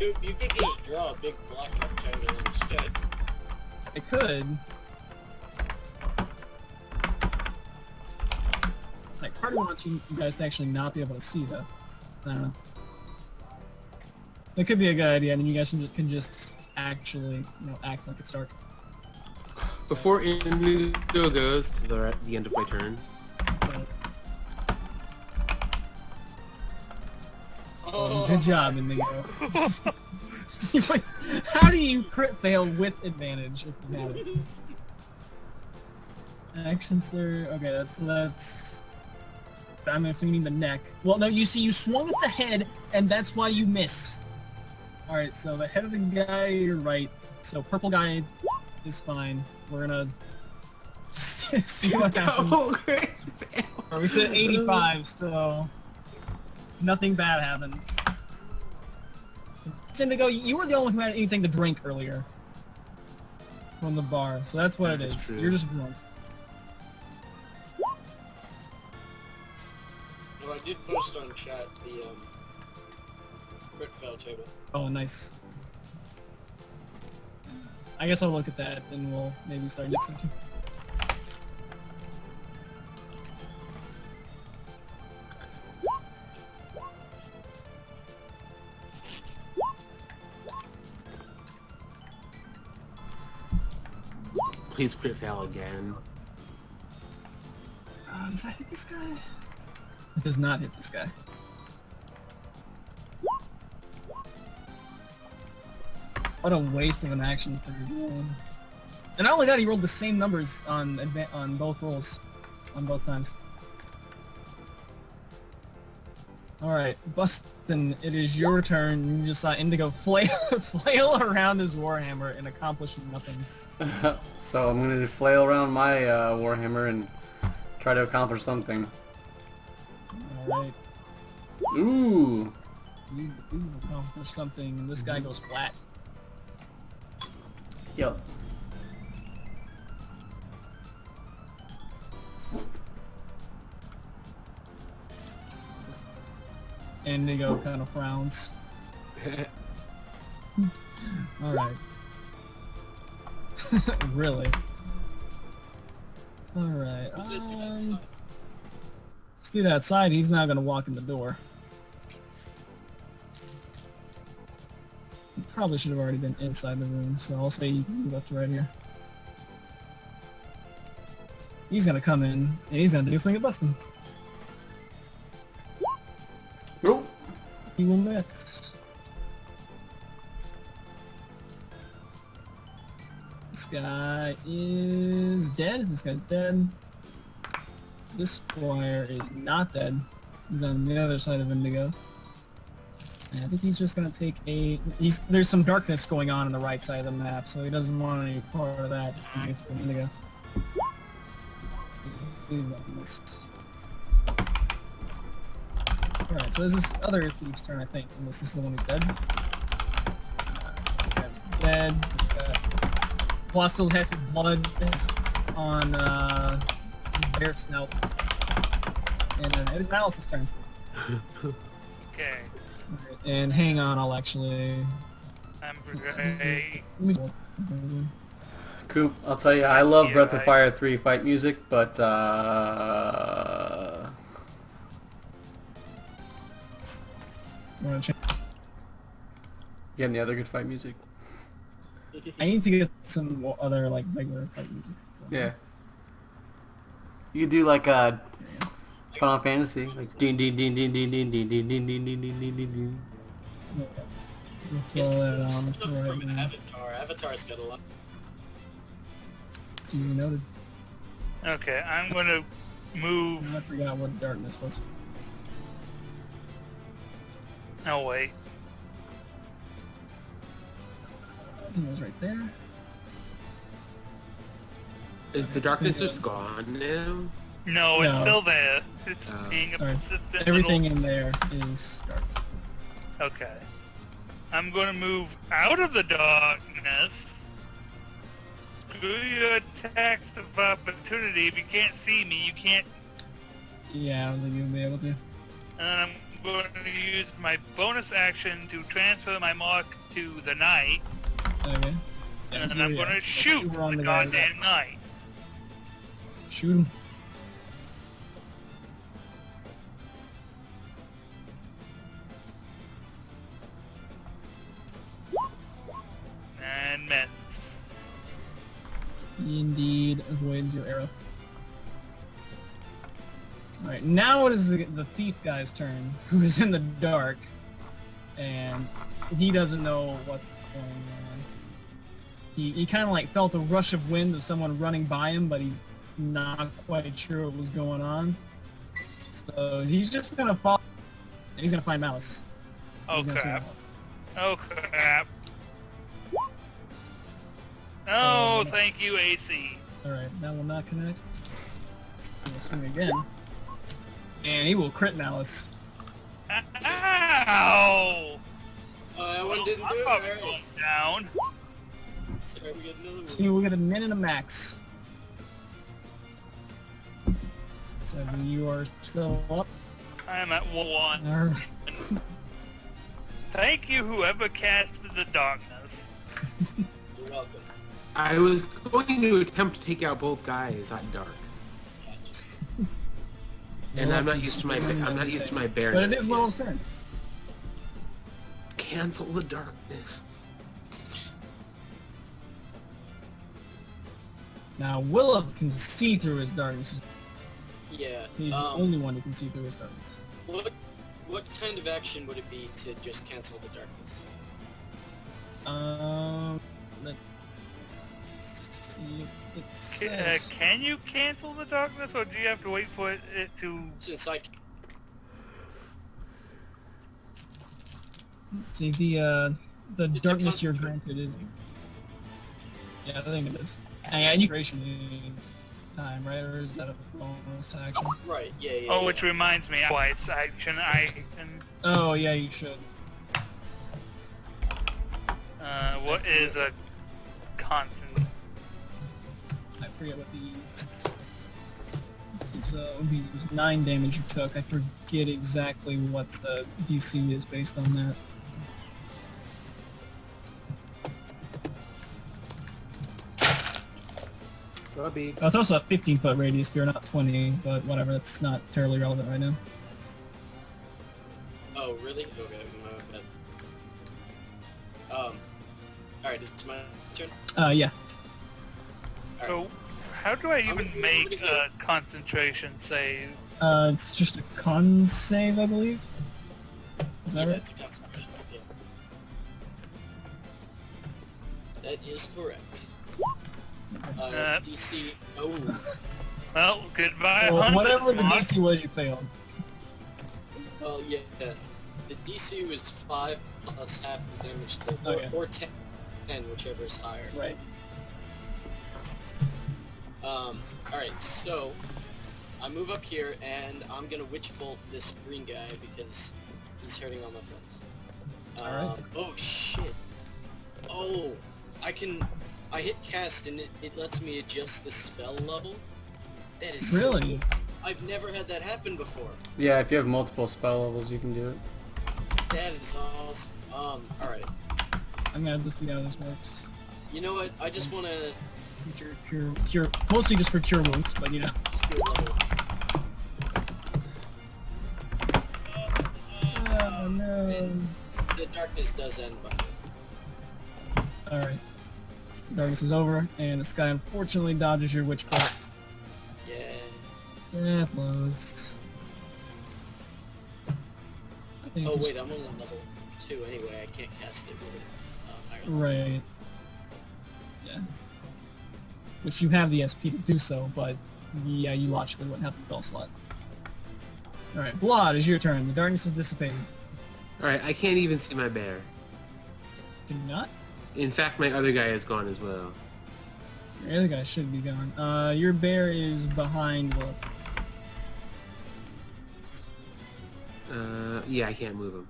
You could just draw a big black rectangle instead. I could. part of it wants you guys to actually not be able to see, though. I don't know. It could be a good idea, and then you guys can just actually, you know, act like it's dark. Before Indigo goes to the end of my turn, So, good job, Indigo. How do you crit fail with advantage if you have it? Action slur. Okay, that's. I'm assuming the neck. Well, no, you see, you swung at the head, and that's why you missed. All right, so the head of the guy, you're right. So purple guy is fine. We're gonna see what happens. double crit fail. We said 85, so nothing bad happens. Indigo, you were the only one who had anything to drink earlier from the bar, so that's what it That's is. true. You're just drunk. Oh, I did post on chat the crit fail table. Oh, nice. I guess I'll look at that and we'll maybe start next session. Please crit fail again. Does that hit this guy? It does not hit this guy. What a waste of an action for your game. And not only that, he rolled the same numbers on both rolls, on both times. Alright, Bustin, it is your turn. You just saw Indigo flail around his warhammer and accomplish nothing. So I'm gonna flail around my warhammer and try to accomplish something. Alright, Ooh. you do accomplish something, and this guy goes flat. Yep. Indigo kind of frowns. Alright. Really? Alright, Who's it outside? let's do that side. He's not gonna walk in the door. He probably should have already been inside the room, so I'll say you can move up to right here. He's gonna come in, and he's gonna do a swing at Bustin. Nope. He will miss. This guy is dead. This guy's dead. This squire is not dead. He's on the other side of Indigo. And I think he's just gonna take a... There's some darkness going on the right side of the map, so he doesn't want any part of that. Indigo. Alright, so this is other thief's turn, I think, unless this is the one who's dead. This guy's dead. Plus still has his blood on his bear snout. And it is Malice's turn. Okay. Alright, and hang on, I'll actually... I'm great. Coop, I'll tell you, I love Yeah, Breath of Fire 3 fight music, but You wanna change? you have any other good fight music? I need to get some other, like, regular fight music. Yeah. You could do like Final Fantasy, like ding ding ding ding ding ding ding ding ding ding ding ding ding ding ding. We'll throw that on Stuff right from now. Avatar. Avatar's got a lot. Duly noted. Okay, I'm gonna move. I forgot what darkness was. Oh wait. It was right there. Is the darkness just gone now? No, it's No. still there. It's Oh. being a Alright. persistent Everything little... in there is dark. Okay. I'm gonna move out of the darkness. Screw your attacks of opportunity. If you can't see me, you can't... Yeah, I don't think you'll be able to. And then I'm going to use my bonus action to transfer my mark to the knight. Okay. And then I'm gonna shoot We're on the the guy. goddamn knight. Shoot him. He indeed avoids your arrow. Alright, now it is the thief guy's turn, who is in the dark, and he doesn't know what's going on. He kind of like felt a rush of wind of someone running by him, but he's not quite sure what was going on. So he's just gonna follow, and he's gonna find Malice. Oh He's gonna see crap. Malice. Oh crap. No, thank you, AC. Alright, that will not connect. I'm gonna swing again. And he will crit Malice. Ow! That one didn't I'm do it. probably Alright. going down. Sorry, we get another one. So we'll get a min and a max. So you are still up. I am at 1. Alright. Thank you, whoever casted the darkness. You're welcome. I was going to attempt to take out both guys at dark, Gotcha. and I'm not used to my bear. But it is well said. Cancel the darkness. Now Willow can see through his darkness. Yeah. He's the only one who can see through his darkness. What kind of action would it be to just cancel the darkness? Let's see. It says, Can you cancel the darkness, or do you have to wait for it to... Since I let's see, the It's a darkness you're concentration. granted is. Yeah, I think it is. And you creation time, right? Or is that a bonus to action? right, yeah. Oh, yeah. which reminds me, twice action I can... Oh yeah, you should. what is a constant? I forget what the. This is it would be 9 damage you took. I forget exactly what the DC is based on that. Bubby. Oh, it's also a 15-foot radius sphere, not 20, but whatever. That's not terribly relevant right now. Oh, really? Okay, my bad. Alright, this is my turn? Yeah. Alright. So, how do I even I'm make gonna a concentration save? It's just a con save, I believe. Is that Yeah, right? it's a concentration. Yeah. That is correct. DC. Oh, Well, goodbye, Well, Hunter whatever the Fox. DC was, you failed. well, yeah. The DC was 5 plus half the damage to Okay. or 10, whichever is higher. Right. Alright, so I move up here and I'm gonna witch bolt this green guy because he's hurting all my friends. Alright. Oh shit. Oh, I hit cast and it lets me adjust the spell level. That is so Really? cool. I've never had that happen before. Yeah, if you have multiple spell levels, you can do it. That is awesome. Alright. I'm gonna have to see how this works. You know what? I just wanna Cure, mostly just for cure wounds, but you know. just do a level. Oh no. The darkness does end, but Alright. So darkness is over, and the sky unfortunately dodges your witch bolt. yeah. Yeah, closed. I think Oh it's- wait, I'm on level 2 anyway. I can't cast it with higher. Right. Yeah. Which you have the SP to do so, but yeah, you logically wouldn't have the spell slot. Alright, Blod, is your turn. The darkness is dissipating. Alright, I can't even see my bear. Can you not? In fact, my other guy is gone as well. Your other guy should be gone. Your bear is behind Wolf. Yeah, I can't move him.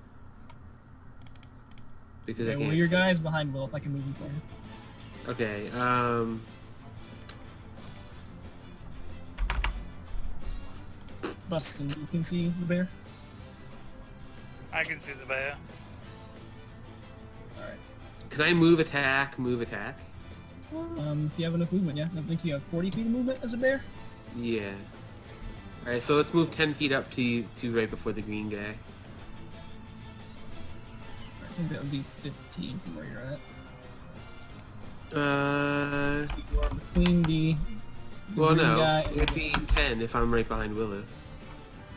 Because Okay, I can't. well, your guy is behind Wolf. I can move him for you. Okay, Bustin, you can see the bear? I can see the bear. Alright. can I move, attack, move, attack? If you have enough movement, yeah. I think you have 40 feet of movement as a bear. Yeah. Alright, so let's move 10 feet up to right before the green guy. I think that would be 15 from where you're at. You are between the Well, green no. guy It and would be 10 if I'm right behind Willow.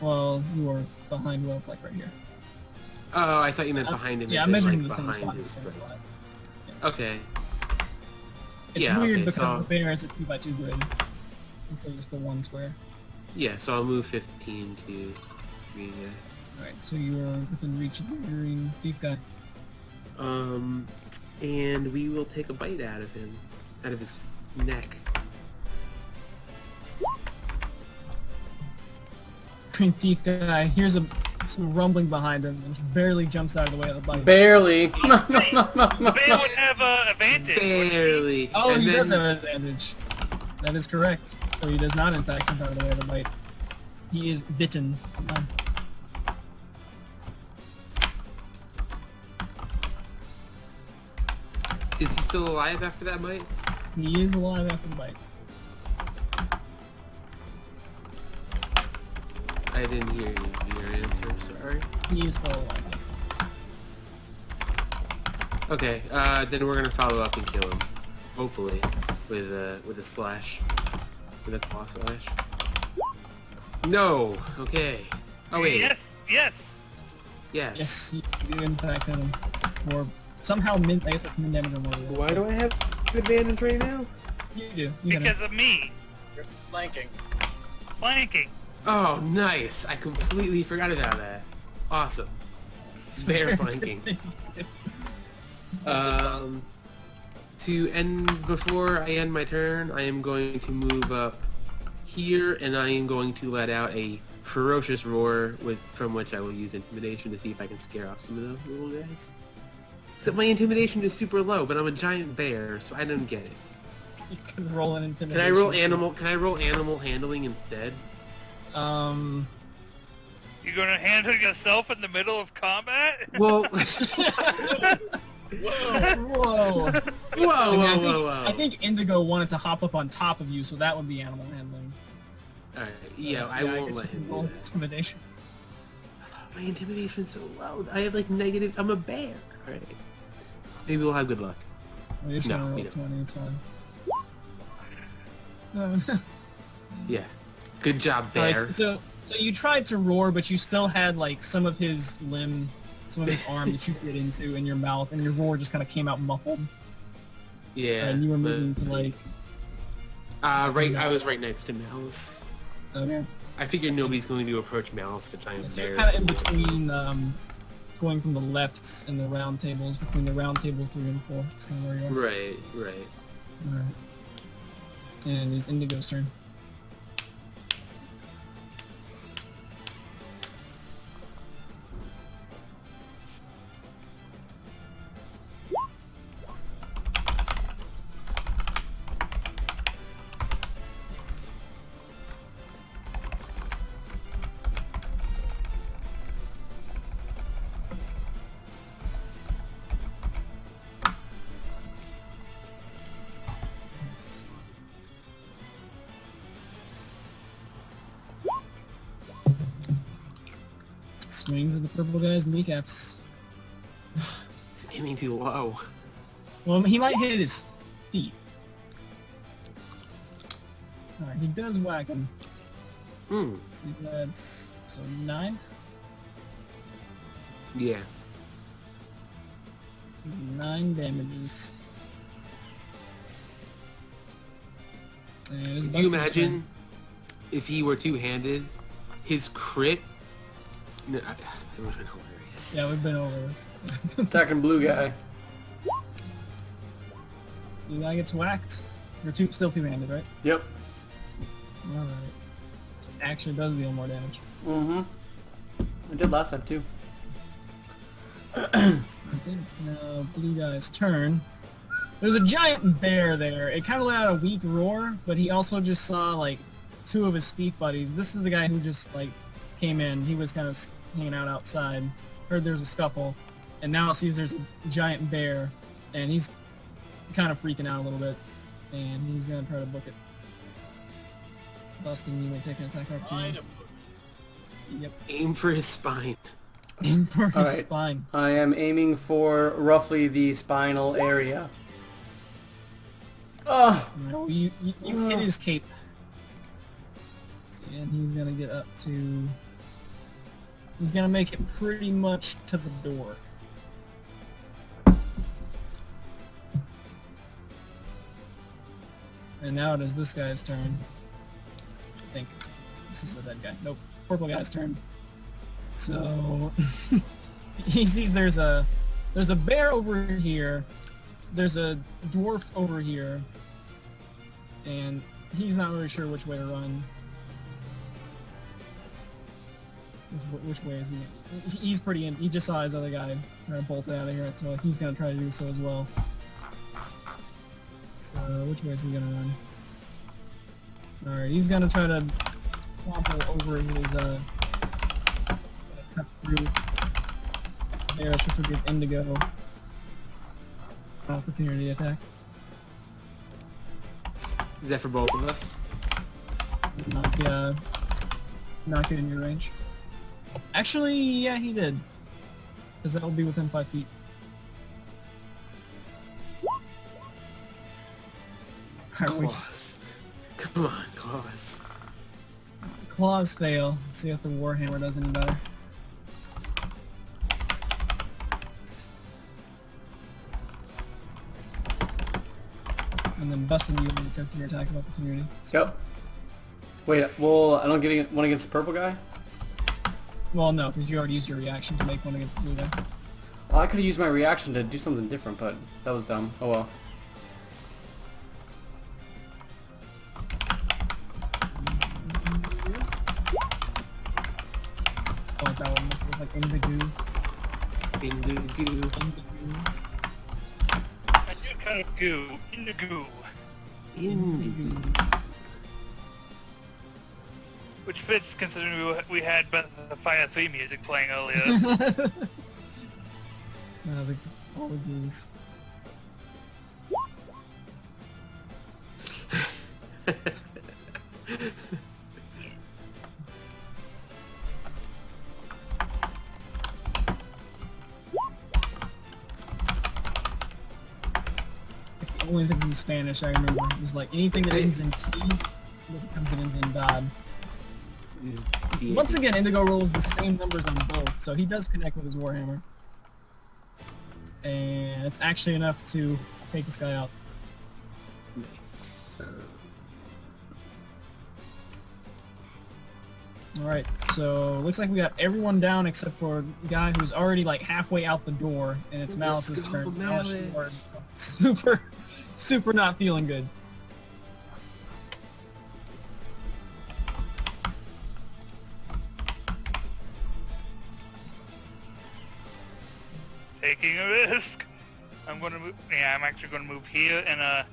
well, you are behind Wolf, like right here. Oh, I thought you meant behind him. Yeah, as I'm in, measuring like, the same behind spot. his The same right. spot. Okay. It's Yeah, weird okay, because so- the bear is a 2x2 grid instead of just the one square. Yeah, so I'll move 15 to green guy. Alright, so you are within reach of the green thief guy. And we will take a bite out of him. Out of his neck. Green thief guy hears some rumbling behind him and just barely jumps out of the way of the bite. Barely. Bear would have advantage. Barely. Oh, And he then- does have an advantage. That is correct. So he does not in fact jump out of the way of the bite. He is bitten. Is he still alive after that bite? He is alive after the bite. I didn't hear your answer, sorry. He is still alive, yes. Okay, then we're gonna follow up and kill him. Hopefully. With a slash. With a claw slash. No! Okay. Oh wait. Yes, yes. Yes. Yes, you do impact him for somehow min. I guess that's min damage or more. Why do I have advantage right now? You do. You got Because of me. You're flanking. Flanking. Oh, nice! I completely forgot about that. Awesome. Bear flanking. To end, before I end my turn, I am going to move up here, and I am going to let out a ferocious roar, from which I will use intimidation to see if I can scare off some of those little guys. Except my intimidation is super low, but I'm a giant bear, so I don't get it. You can roll an Can intimidation. I roll animal? Can I roll animal handling instead? Um. You're gonna handle yourself in the middle of combat? Well, Whoa. whoa, I whoa, mean, whoa. I think Indigo wanted to hop up on top of you, so that would be animal handling. Alright, yeah, I won't guess let you can him roll do that. intimidation. My intimidation's so low. I have like negative. I'm a bear. Alright. Maybe we'll have good luck. Well, you're just No, gonna roll we don't. 20, it's fine. Yeah. Good job, Alright, bear. so you tried to roar, but you still had like some of his arm that you bit into in your mouth, and your roar just kind of came out muffled. Yeah. And you were but- moving to like. right. I was right next to Malice. Okay. I figured nobody's going to approach Malice if a giant So bear. you're kind of in between, going from the left and the round tables, between the round table 3 and 4. That's kind of where you are. Right. Right. Alright. And it's Indigo's turn. Swings at the purple guy's kneecaps. He's aiming too low. Well, he might hit his feet. Alright, he does whack him. Hmm. Let's see, that's... so 9? Yeah. 9 damages. And it's Could you Buster's turn. imagine if he were two-handed? His crit. No, it would have been hilarious. Yeah, we've been over this. Attacking blue guy. You guy gets whacked. You're still two-handed, right? Yep. Alright. So it actually does deal more damage. Mm-hmm. I did last time too. I think it's now blue guy's turn. There's a giant bear there. It kind of let out a weak roar, but he also just saw like 2 of his thief buddies. This is the guy who just like came in. He was kind of hanging out outside. Heard there's a scuffle, and now sees there's a giant bear, and he's kind of freaking out a little bit, and he's gonna try to book it. Busting, you may take an attack opportunity. Yep. Aim for his spine. Aim for his Alright. spine. I am aiming for roughly the spinal area. Oh! No, you hit his cape. See, and he's gonna get up to... He's gonna make it pretty much to the door. And now it is this guy's turn. I think. This is the dead guy. Nope. Purple guy's turn. So... he sees there's a bear over here. There's a dwarf over here. And he's not really sure which way to run. Which way is he? He's pretty in. He just saw his other guy try to bolt out of here, so he's gonna try to do so as well. So which way is he gonna run? Alright, he's gonna try to clomple over his cut through there, which will give Indigo opportunity attack. Is that for both of us? Not get in your range. Actually, yeah, he did. Because that will be within 5 feet. Claws. Come on, claws. Claws fail. Let's see if the Warhammer does any better. And then busting you when attempting your attack of opportunity. Yep. Wait, well, I don't get one against the purple guy? Well, no, because you already used your reaction to make one against the blue guy. Well, I could have used my reaction to do something different, but that was dumb. Oh well. Oh, that one was like indigo. Indigo. I do kind of goo. In the goo. Indigo. Which fits considering we had the Fire 3 music playing earlier. All of these. The only thing in Spanish I remember was like anything that ends in T becomes it ends in Dod. Once again, Indigo rolls the same numbers on both, so he does connect with his Warhammer. And it's actually enough to take this guy out. Nice. Alright, so looks like we got everyone down except for the guy who's already like halfway out the door, and it's Malice's turn. Malice. Super not feeling good. Taking a risk. I'm gonna move. Yeah, I'm actually gonna move here and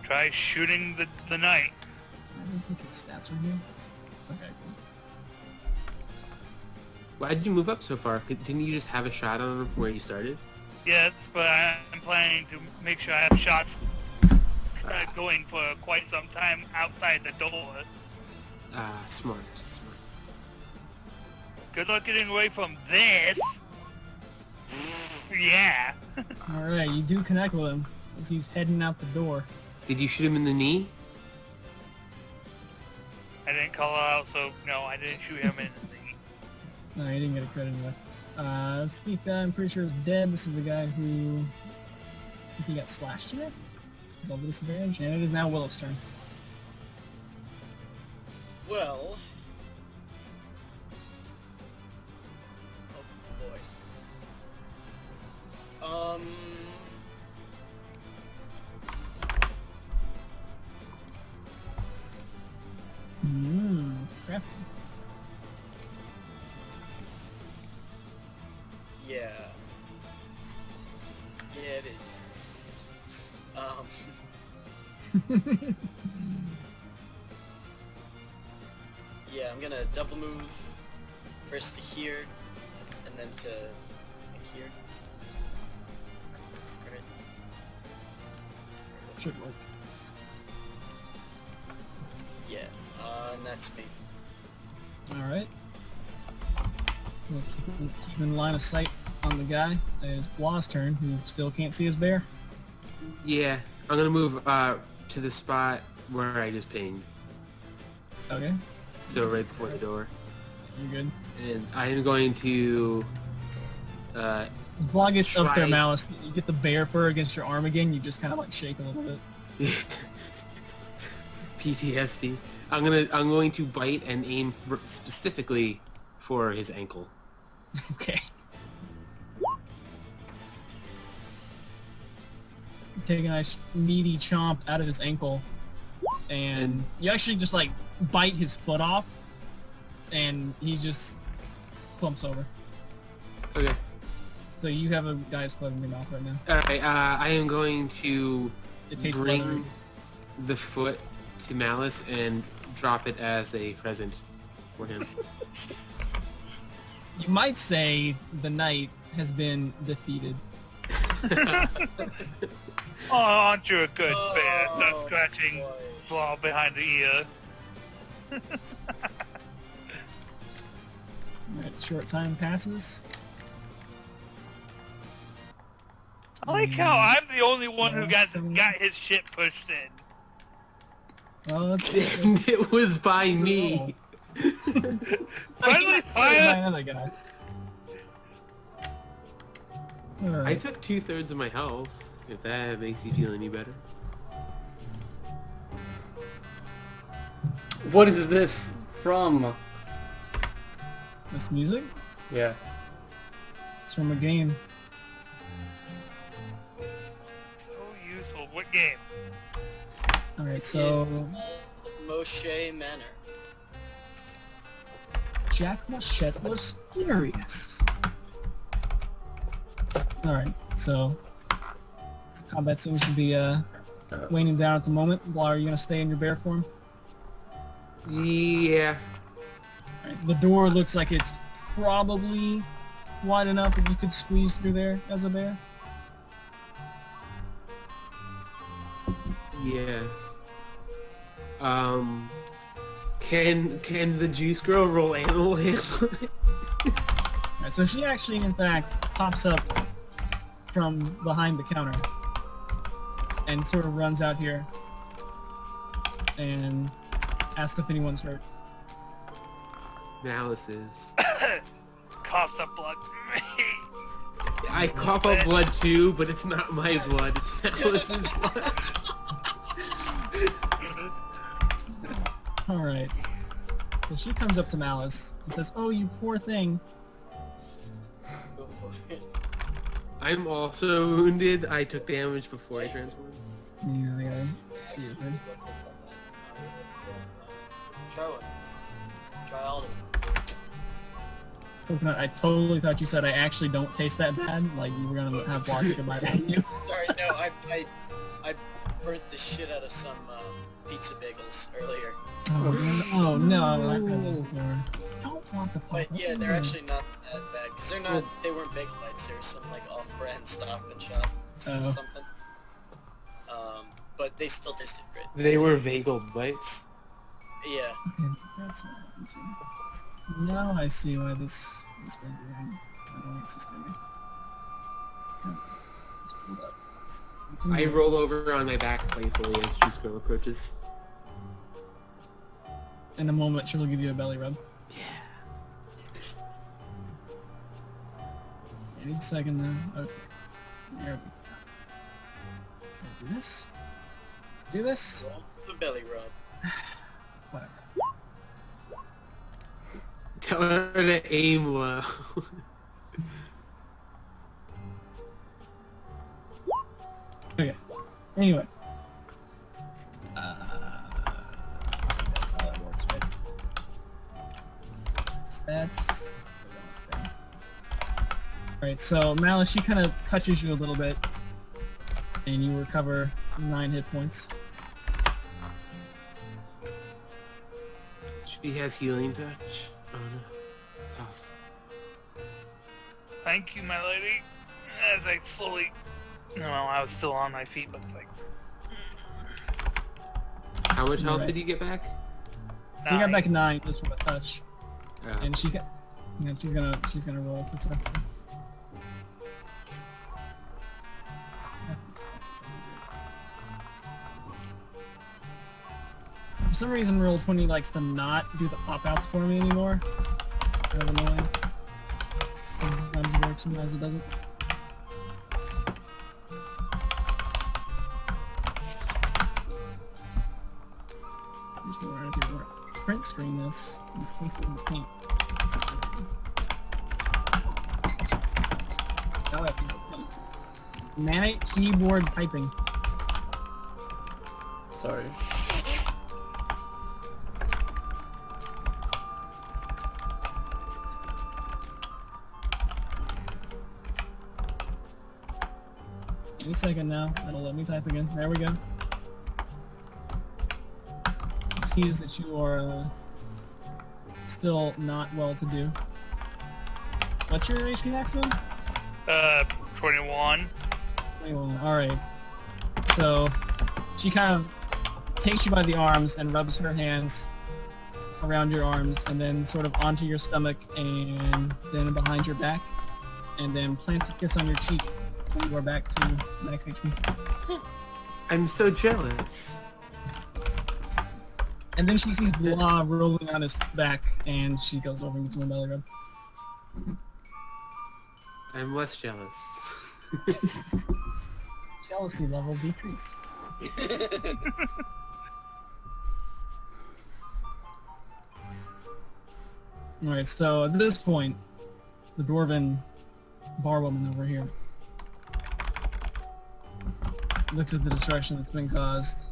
try shooting the knight. I didn't think his stats were here. Okay, cool. Why did you move up so far? Didn't you just have a shot on him where you started? Yes, but I'm planning to make sure I have shots going for quite some time outside the door. Ah, smart. Good luck getting away from this. Yeah. Alright, you do connect with him as he's heading out the door. Did you shoot him in the knee? I didn't call out, so no, I didn't shoot him in the knee. No, he didn't get a credit enough. This thief guy I'm pretty sure is dead. This is the guy who... I think he got slashed today? Is all the disadvantage? And it is now Willow's turn. Well... Oh boy. Crafty. Yeah. Yeah, it is. Yeah, I'm gonna double move first to here, and then to, I think, here. Alright. Should work. Yeah, and that's me. Alright. We'll keep in line of sight on the guy. It is Blah's turn, who still can't see his bear. Yeah, I'm gonna move to the spot where I just pinged. Okay, So right before the door. you good? And I am going to Blah gets up there, Try- Malice. You get the bear fur against your arm again. You just kind of like shake a little bit. PTSD. I'm going to bite and aim specifically for his ankle. Okay. Take a nice meaty chomp out of his ankle, and you actually just like bite his foot off, and he just clumps over. Okay. So you have a guy's foot in your mouth right now. Alright, I am going to It tastes bring leathery. the foot to Malice and drop it as a present for him. You might say the knight has been defeated. Oh, aren't you a good bear? Stop Oh, scratching boy. Brawl behind the ear. Alright, short time passes. I like how I'm the only one who got Awesome. his shit pushed in. Well, let's And it was by me. Friendly by fire! another guy. I Alright. took 2/3 of my health, if that makes you feel any better. What is this from? This music? Yeah. It's from a game. So useful. What game? Alright, so It's called Moshe Manor. Jack Machette was furious. Alright, so combat seems to be waning down at the moment. Blah, are you gonna stay in your bear form? Yeah. Alright, the door looks like it's probably wide enough that you could squeeze through there as a bear. Yeah. Can the juice girl roll animal handling? Alright, so she actually, in fact, pops up from behind the counter and sort of runs out here and asks if anyone's hurt. Malice is. Coughs up blood. I cough up blood too, but it's not my blood, it's Malice's blood. Alright. So she comes up to Malice and says, "Oh, you poor thing." Go for it. I'm also wounded. I took damage before I transformed. Yeah, I gotta see it, man. Go taste that bad. Honestly. Try one. Try all of them. Coconut, I totally thought you said I actually don't taste that bad. Like you were gonna have blocked goodbye to you. Sorry, no, I burnt the shit out of some pizza bagels earlier. Oh no, I've had those before. Don't want the But yeah, they're actually not that bad because they weren't bagel bites. They were some like off-brand Stop and Shop Oh. something. But they still tasted great. They were Vagel bites. Yeah. Okay, that's what happens here. Now I see why this was doing. I don't exist in I roll over on my back playfully as juice girl approaches. In a moment, she'll give you a belly rub. Yeah. Any second then. Okay. There we go. Can I do this? Do this? Roll the belly rub. Whatever. Tell her to aim low. Okay. Anyway. That's how that works, right? That's... Alright, so Malice, she kind of touches you a little bit, and you recover 9 hit points. She has healing touch. Oh no. That's awesome. Thank you, my lady. As I slowly... No, I was still on my feet, but it's like... How much health Right. did you get back? So you got 9. back 9 just from a touch, Oh. and she got... Yeah, she's gonna roll for something. some reason Roll20 likes to not do the pop-outs for me anymore. Kind of annoying. Sometimes it works, sometimes it doesn't. Just wondering if you want to print screen this and paste it in the paint. Now I have to go paint. Manic keyboard typing. Sorry. Any second now, that'll let me type again. There we go. It sees that you are still not well to do. What's your HP maximum? 21. 21. Alright. So, she kind of takes you by the arms and rubs her hands around your arms and then sort of onto your stomach and then behind your back and then plants a kiss on your cheek when you are back to max HP. I'm so jealous. And then she sees Blah rolling on his back and she goes over into a belly rub. I'm less jealous. Jealousy level decreased. Alright, so at this point, the dwarven barwoman over here looks at the destruction that's been caused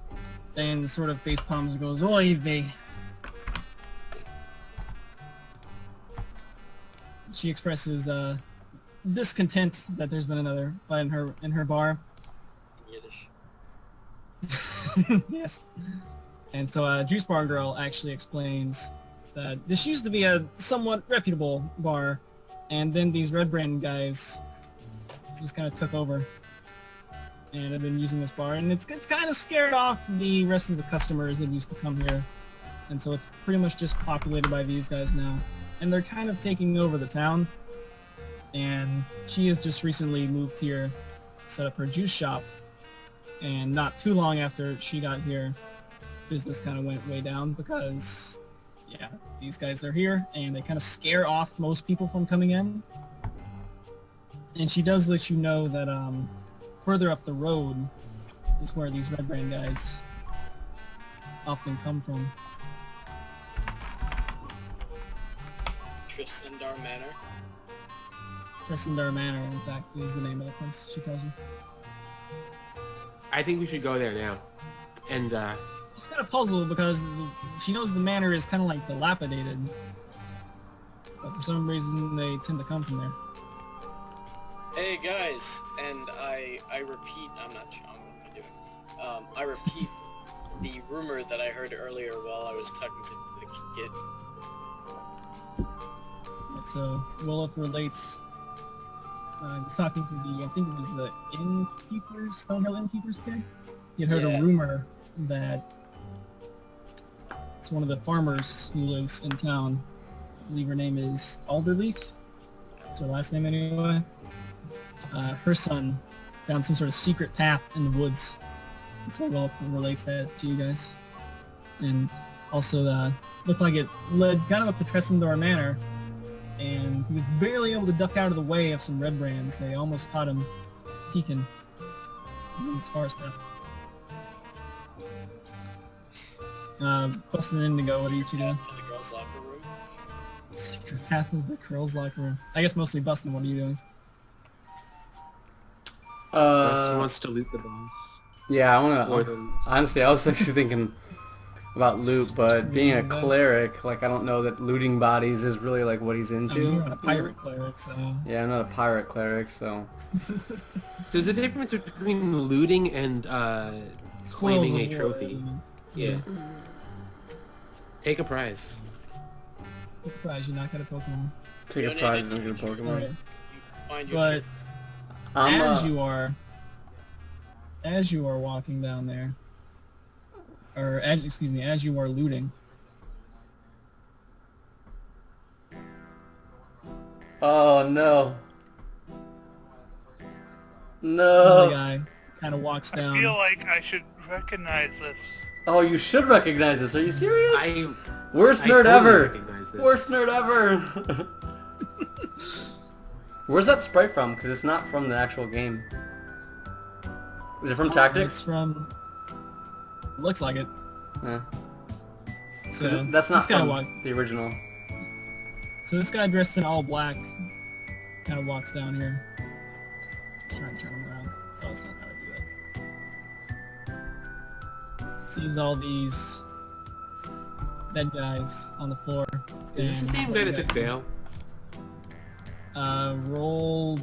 and sort of face palms and goes, "Oy vey." She expresses discontent that there's been another fight in her bar. Yiddish. Yes. And so Juice Bar Girl actually explains that this used to be a somewhat reputable bar, and then these Red Brand guys just kind of took over and have been using this bar, and it's kind of scared off the rest of the customers that used to come here, and so it's pretty much just populated by these guys now, and they're kind of taking over the town. And she has just recently moved here, set up her juice shop, and not too long after she got here, business kind of went way down because, yeah, these guys are here and they kind of scare off most people from coming in. And she does let you know that further up the road is where these Red Brand guys often come from. Trisandar Manor. Trisandar Manor, in fact, is the name of the place, she tells you. I think we should go there now. And, She's kind of puzzled because she knows the manor is kind of like dilapidated. But for some reason, they tend to come from there. Hey guys, and I repeat, I'm not sure what am I doing. I repeat the rumor that I heard earlier while I was talking to the kid. So, Willow relates, I was talking to I think it was the innkeepers, Stonehill innkeepers kid. He had heard Yeah. a rumor that it's one of the farmers who lives in town. I believe her name is Alderleaf. That's her last name anyway. Her son found some sort of secret path in the woods. And so Willow relates that to you guys. And also looked like it led kind of up to Tresendor Manor. And he was barely able to duck out of the way of some Red Brands. They almost caught him peeking in his forest path. Busting Indigo, what are you two doing? To the girls' locker room. Secret path of the girls' locker room. I guess mostly Busting, what are you doing? Weston wants to loot the boss. Yeah, I Or wanna. the... Honestly, I was actually thinking about loot, but being a looting them. cleric, like I don't know that looting bodies is really like what he's I mean, into. you're not a pirate cleric, so... Yeah, I'm not a pirate cleric, so. There's a difference between looting and claiming a Spoils of war, trophy. Yeah. Take a prize. Take a prize, you knock out a Pokemon. Take a Donate prize it and to get a the Pokemon. Alright. Find your But I'm, as you are walking down there, or as you are looting, Oh no. another No. guy kind of walks I down. feel like I should recognize this Oh, you should recognize this. Are you serious? Worst I nerd totally ever. recognize this. Worst nerd ever. Where's that sprite from? Because it's not from the actual game. Is it from Tactics? It's from... Looks like it. Yeah. So, That's not this guy from the original. So this guy dressed in all black kind of walks down here. Let's try and turn him around. Oh, that's not how to do that. Sees all these dead guys on the floor. Is this the same guy that took bail? Roll...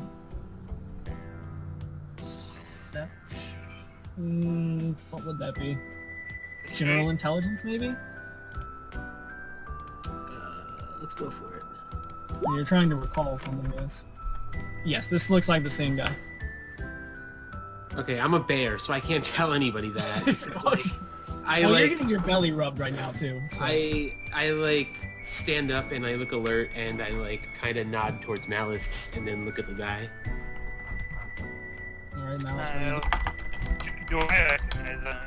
what would that be? General intelligence, maybe? Let's go for it. You're trying to recall something, yes. Yes, this looks like the same guy. Okay, I'm a bear, so I can't tell anybody that. Well, you're getting your belly rubbed right now, too. So. I like stand up and I look alert and I like kind of nod towards Malice and then look at the guy. Alright, Malice. Do I recognize them?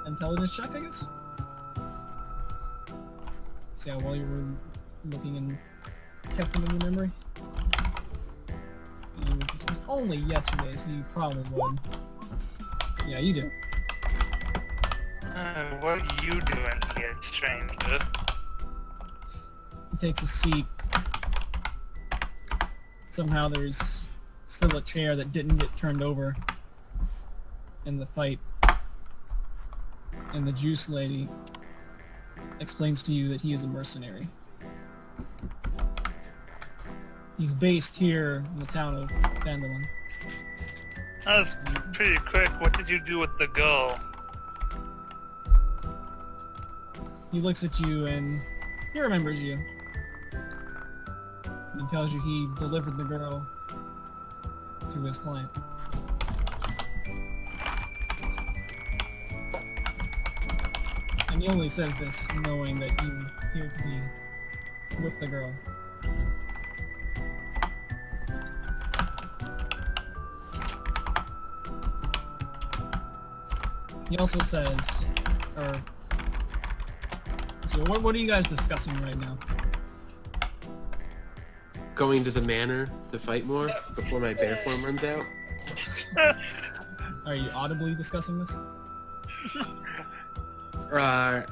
Intelligence check, I guess? See how well you were looking and kept them in your memory? It was only yesterday, so you probably would. Yeah, you do. What are you doing here, stranger? He takes a seat. Somehow there's still a chair that didn't get turned over in the fight. And the juice lady explains to you that he is a mercenary. He's based here in the town of Phandalver. That was pretty quick. What did you do with the girl? He looks at you and he remembers you. He tells you he delivered the girl to his client. And he only says this knowing that you appear to be with the girl. He also says, so what are you guys discussing right now? Going to the manor to fight more before my bear form runs out. Are you audibly discussing this? I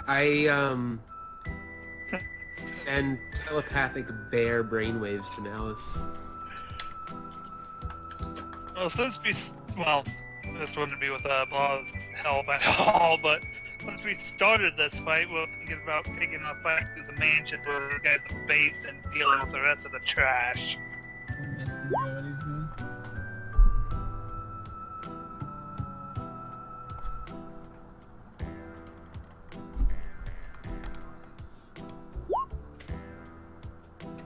send telepathic bear brainwaves to Malice. Well, this wouldn't be with Ball's help at all, but once we started this fight, we were thinking about taking a fight to the mansion where this guy's base and dealing with the rest of the trash. That's what he's doing.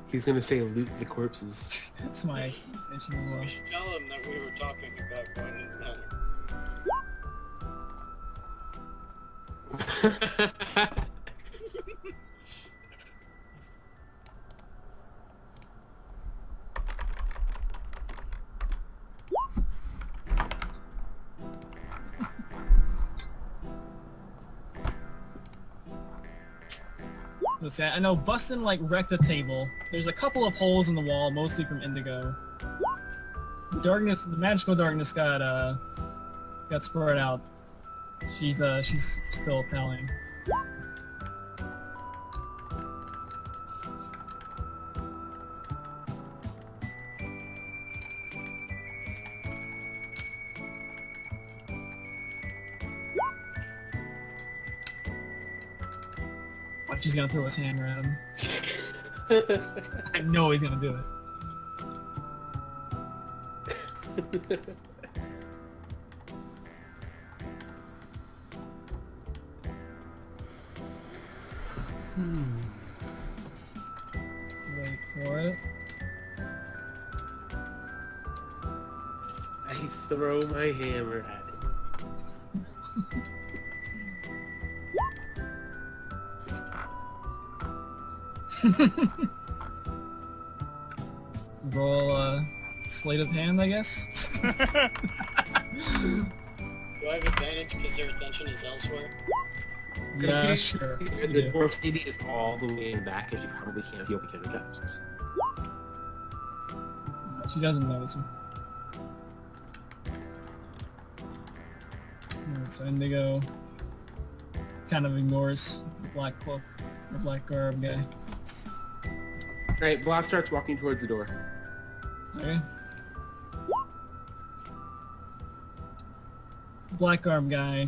He's gonna say loot the corpses. That's my explanation as well. We should tell him that we were talking about going to the manor. Let's see, I know Bustin wrecked the table. There's a couple of holes in the wall, mostly from indigo. The magical darkness got spread out. She's still telling. She's gonna throw his hammer at him. I know he's gonna do it. Wait for it. I throw my hammer at him. Roll sleight of hand, I guess. Do I have advantage because their attention is elsewhere? Yeah, sure. The You do. dwarf lady is all the way in the back, and she probably can't see over caps. She doesn't notice him. Alright, so Indigo kind of ignores the black cloak, the black garb guy. Alright, Blast starts walking towards the door. Okay. Black garb guy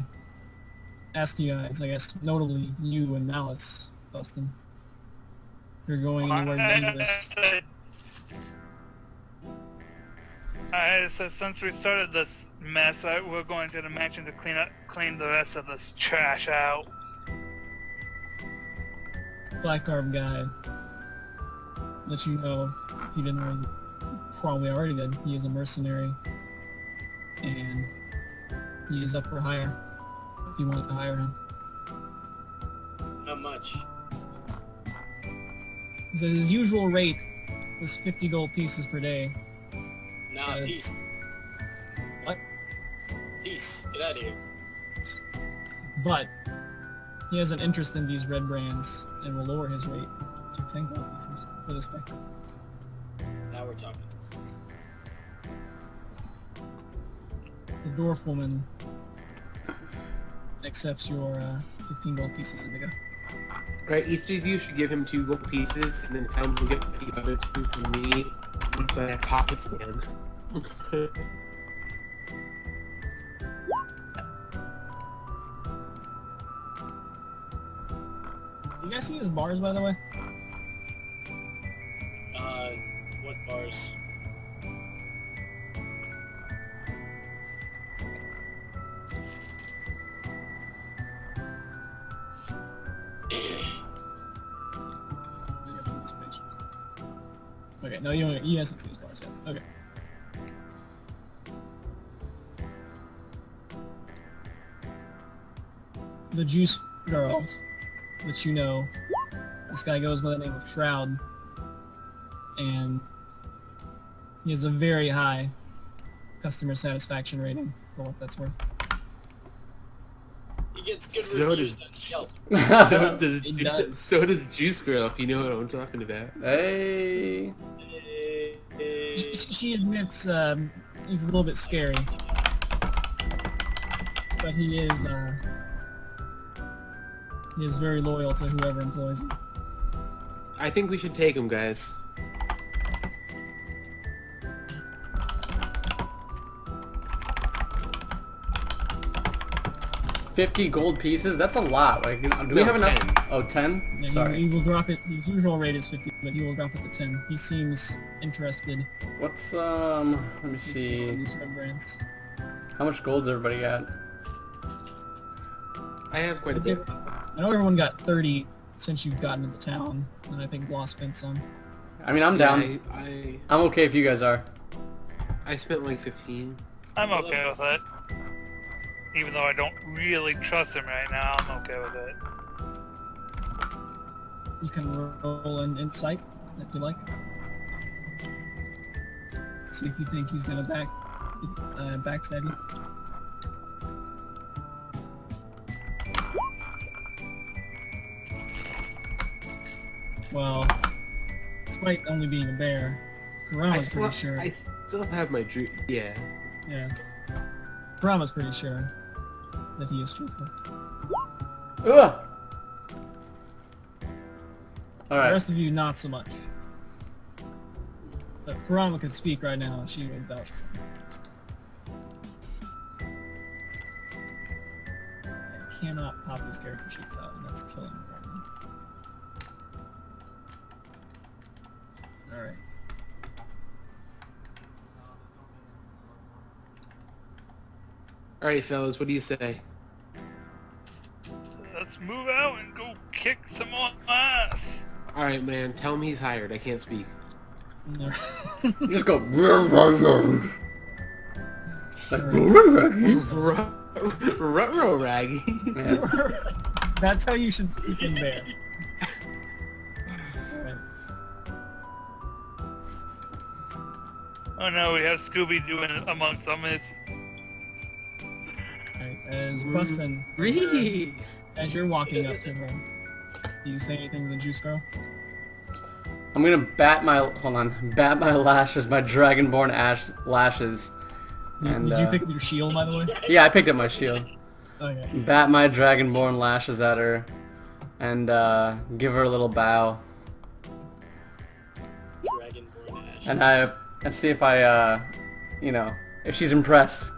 asks you guys, I guess, notably you and Malice, Bustin. You're going anywhere dangerous. So since we started this mess, we're going to the mansion to clean the rest of this trash out. Black garb guy let you know, if you didn't already, probably already did, he is a mercenary and he is up for hire if you wanted to hire him. How much? He says his usual rate is 50 gold pieces per day. Nah, peace. What? Peace. Get out of here. But he has an interest in these red brands and will lower his rate to 10 gold pieces for this thing. Now we're talking. The dwarf woman accepts your 15 gold pieces, Indigo. Right, each of you should give him 2 gold pieces, and then Tom will get the other 2 from me once I have pockets again. You guys see his bars, by the way? What bars? I got some of this page. Okay, no, you hasn't seen his bars yet. Okay. The juice girls that you know, this guy goes by the name of Shroud, and he has a very high customer satisfaction rating for what that's worth. He gets good So reviews does- on Yelp. It does. So does Juice Girl, if you know what I'm talking about. Hey. She admits he's a little bit scary, but he is very loyal to whoever employs him. I think we should take him, guys. $50 gold pieces? That's a lot. Like, do we No, have enough? 10. Oh, 10? Yeah, Sorry. he will drop it. His usual rate is 50, but he will drop it to 10. He seems interested What's, let me in see. these red brands. How much gold's everybody got? I have quite a bit. I know everyone got 30 since you've gotten into town, and I think Lost spent some. I mean, I'm down. I'm okay if you guys are. I spent like 15. I'm okay with it. Even though I don't really trust him right now, I'm okay with it. You can roll an insight if you like. See if you think he's gonna backstab you. Well, despite only being a bear, Kurama's pretty sure. I still have my dream. Yeah. Yeah. Kurama's pretty sure that he is truthful. Ugh! The Alright. rest of you, not so much. But if Kurama could speak right now, she would vouch for him. I cannot pop his character sheets out, and that's killing me right now. Alright. Alright, fellas, what do you say? Let's move out and go kick some more ass. Alright, man, tell him he's hired. I can't speak. No. Just go. Like, Ruh-roh, Raggy. yeah. That's how you should speak in bear. Alright. Oh no, we have Scooby doing it amongst them. It's Alright. As Bustin, Ree! as you're walking up to her, do you say anything to the juice girl? I'm gonna bat my lashes, my dragonborn lashes, and Did you pick up your shield, by the way? yeah, I picked up my shield. Okay. Bat my dragonborn lashes at her, and give her a little bow, Dragonborn Ash. and see if I, you know, if she's impressed.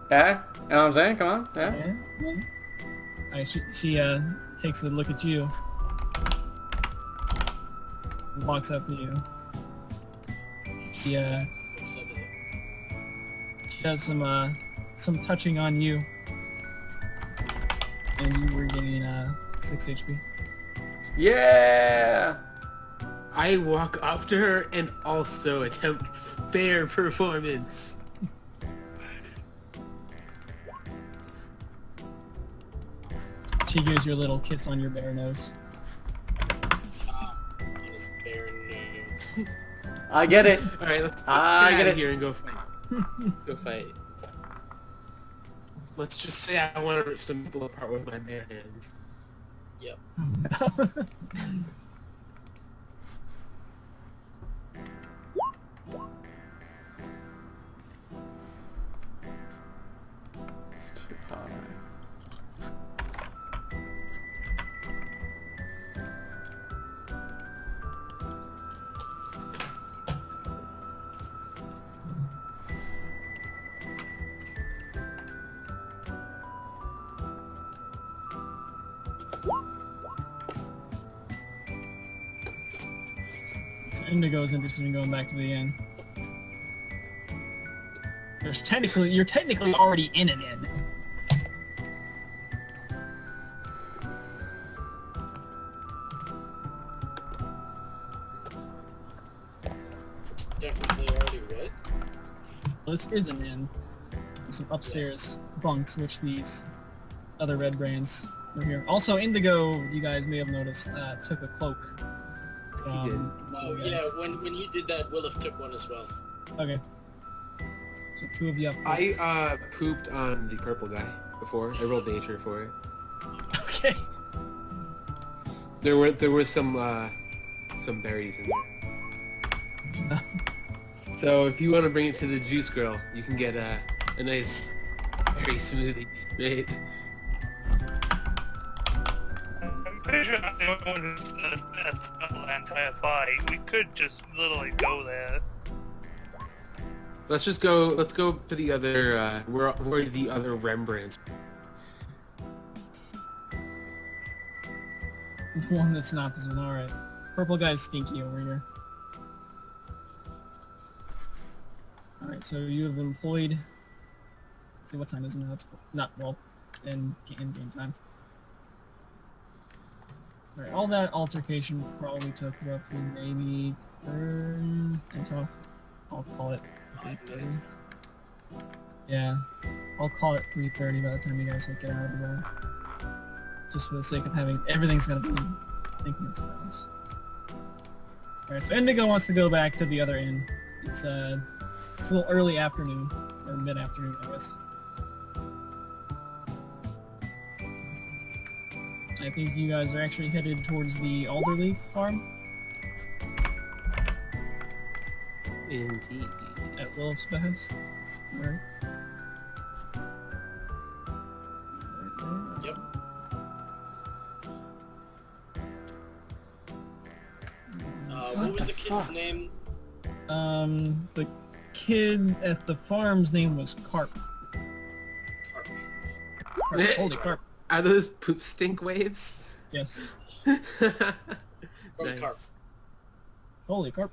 Yeah, you know what I'm saying? Come on, yeah. Yeah. Alright, she takes a look at you. Walks up to you. She does some touching on you. And you were getting 6 HP. Yeah. I walk up to her and also attempt fair performance. She gives you a little kiss on your bare nose. On his bare nose. I get it. Alright, let's I get get out it. of here and go fight. Go fight. Let's just say I want to rip some people apart with my bare hands. Yep. It's too high. So Indigo is interested in going back to the inn. You're technically already in an inn. Technically already read. Well, this is an inn. There's some upstairs bunks, which these other red brands were here. Also, Indigo, you guys may have noticed, took a cloak. He did. Oh you yeah, guys. when you did that, Willif took one as well. Okay. So 2 of you have I cloaks. pooped on the purple guy before. I rolled nature for it. Okay. There were some berries in there. So if you want to bring it to the juice girl, you can get a nice berry smoothie made. I'm pretty sure I'm the only one who's the entire fight. We could just literally go there. Let's just go. Let's go to the other. Where the other Rembrandts? One that's not this one, alright. Purple guy's stinky over here. Alright, so you have employed... Let's see, what time is it now? It's not, well, in game time. Alright, all that altercation probably took roughly maybe 30... I'll call it 3:30. Yeah, I'll call it 3:30 by the time you guys get out of the way. Just for the sake of having everything's gonna be thinking it's balance. Alright, so Indigo wants to go back to the other inn. It's a little early afternoon, or mid-afternoon, I guess. I think you guys are actually headed towards the Alderleaf farm Indeed. at Willif's behest. Alright. Yep. What was the kid's name? The kid at the farm's name was Carp. Carp. Holy Carp. Are those poop stink waves? Yes. From Nice. Carp. Holy Carp.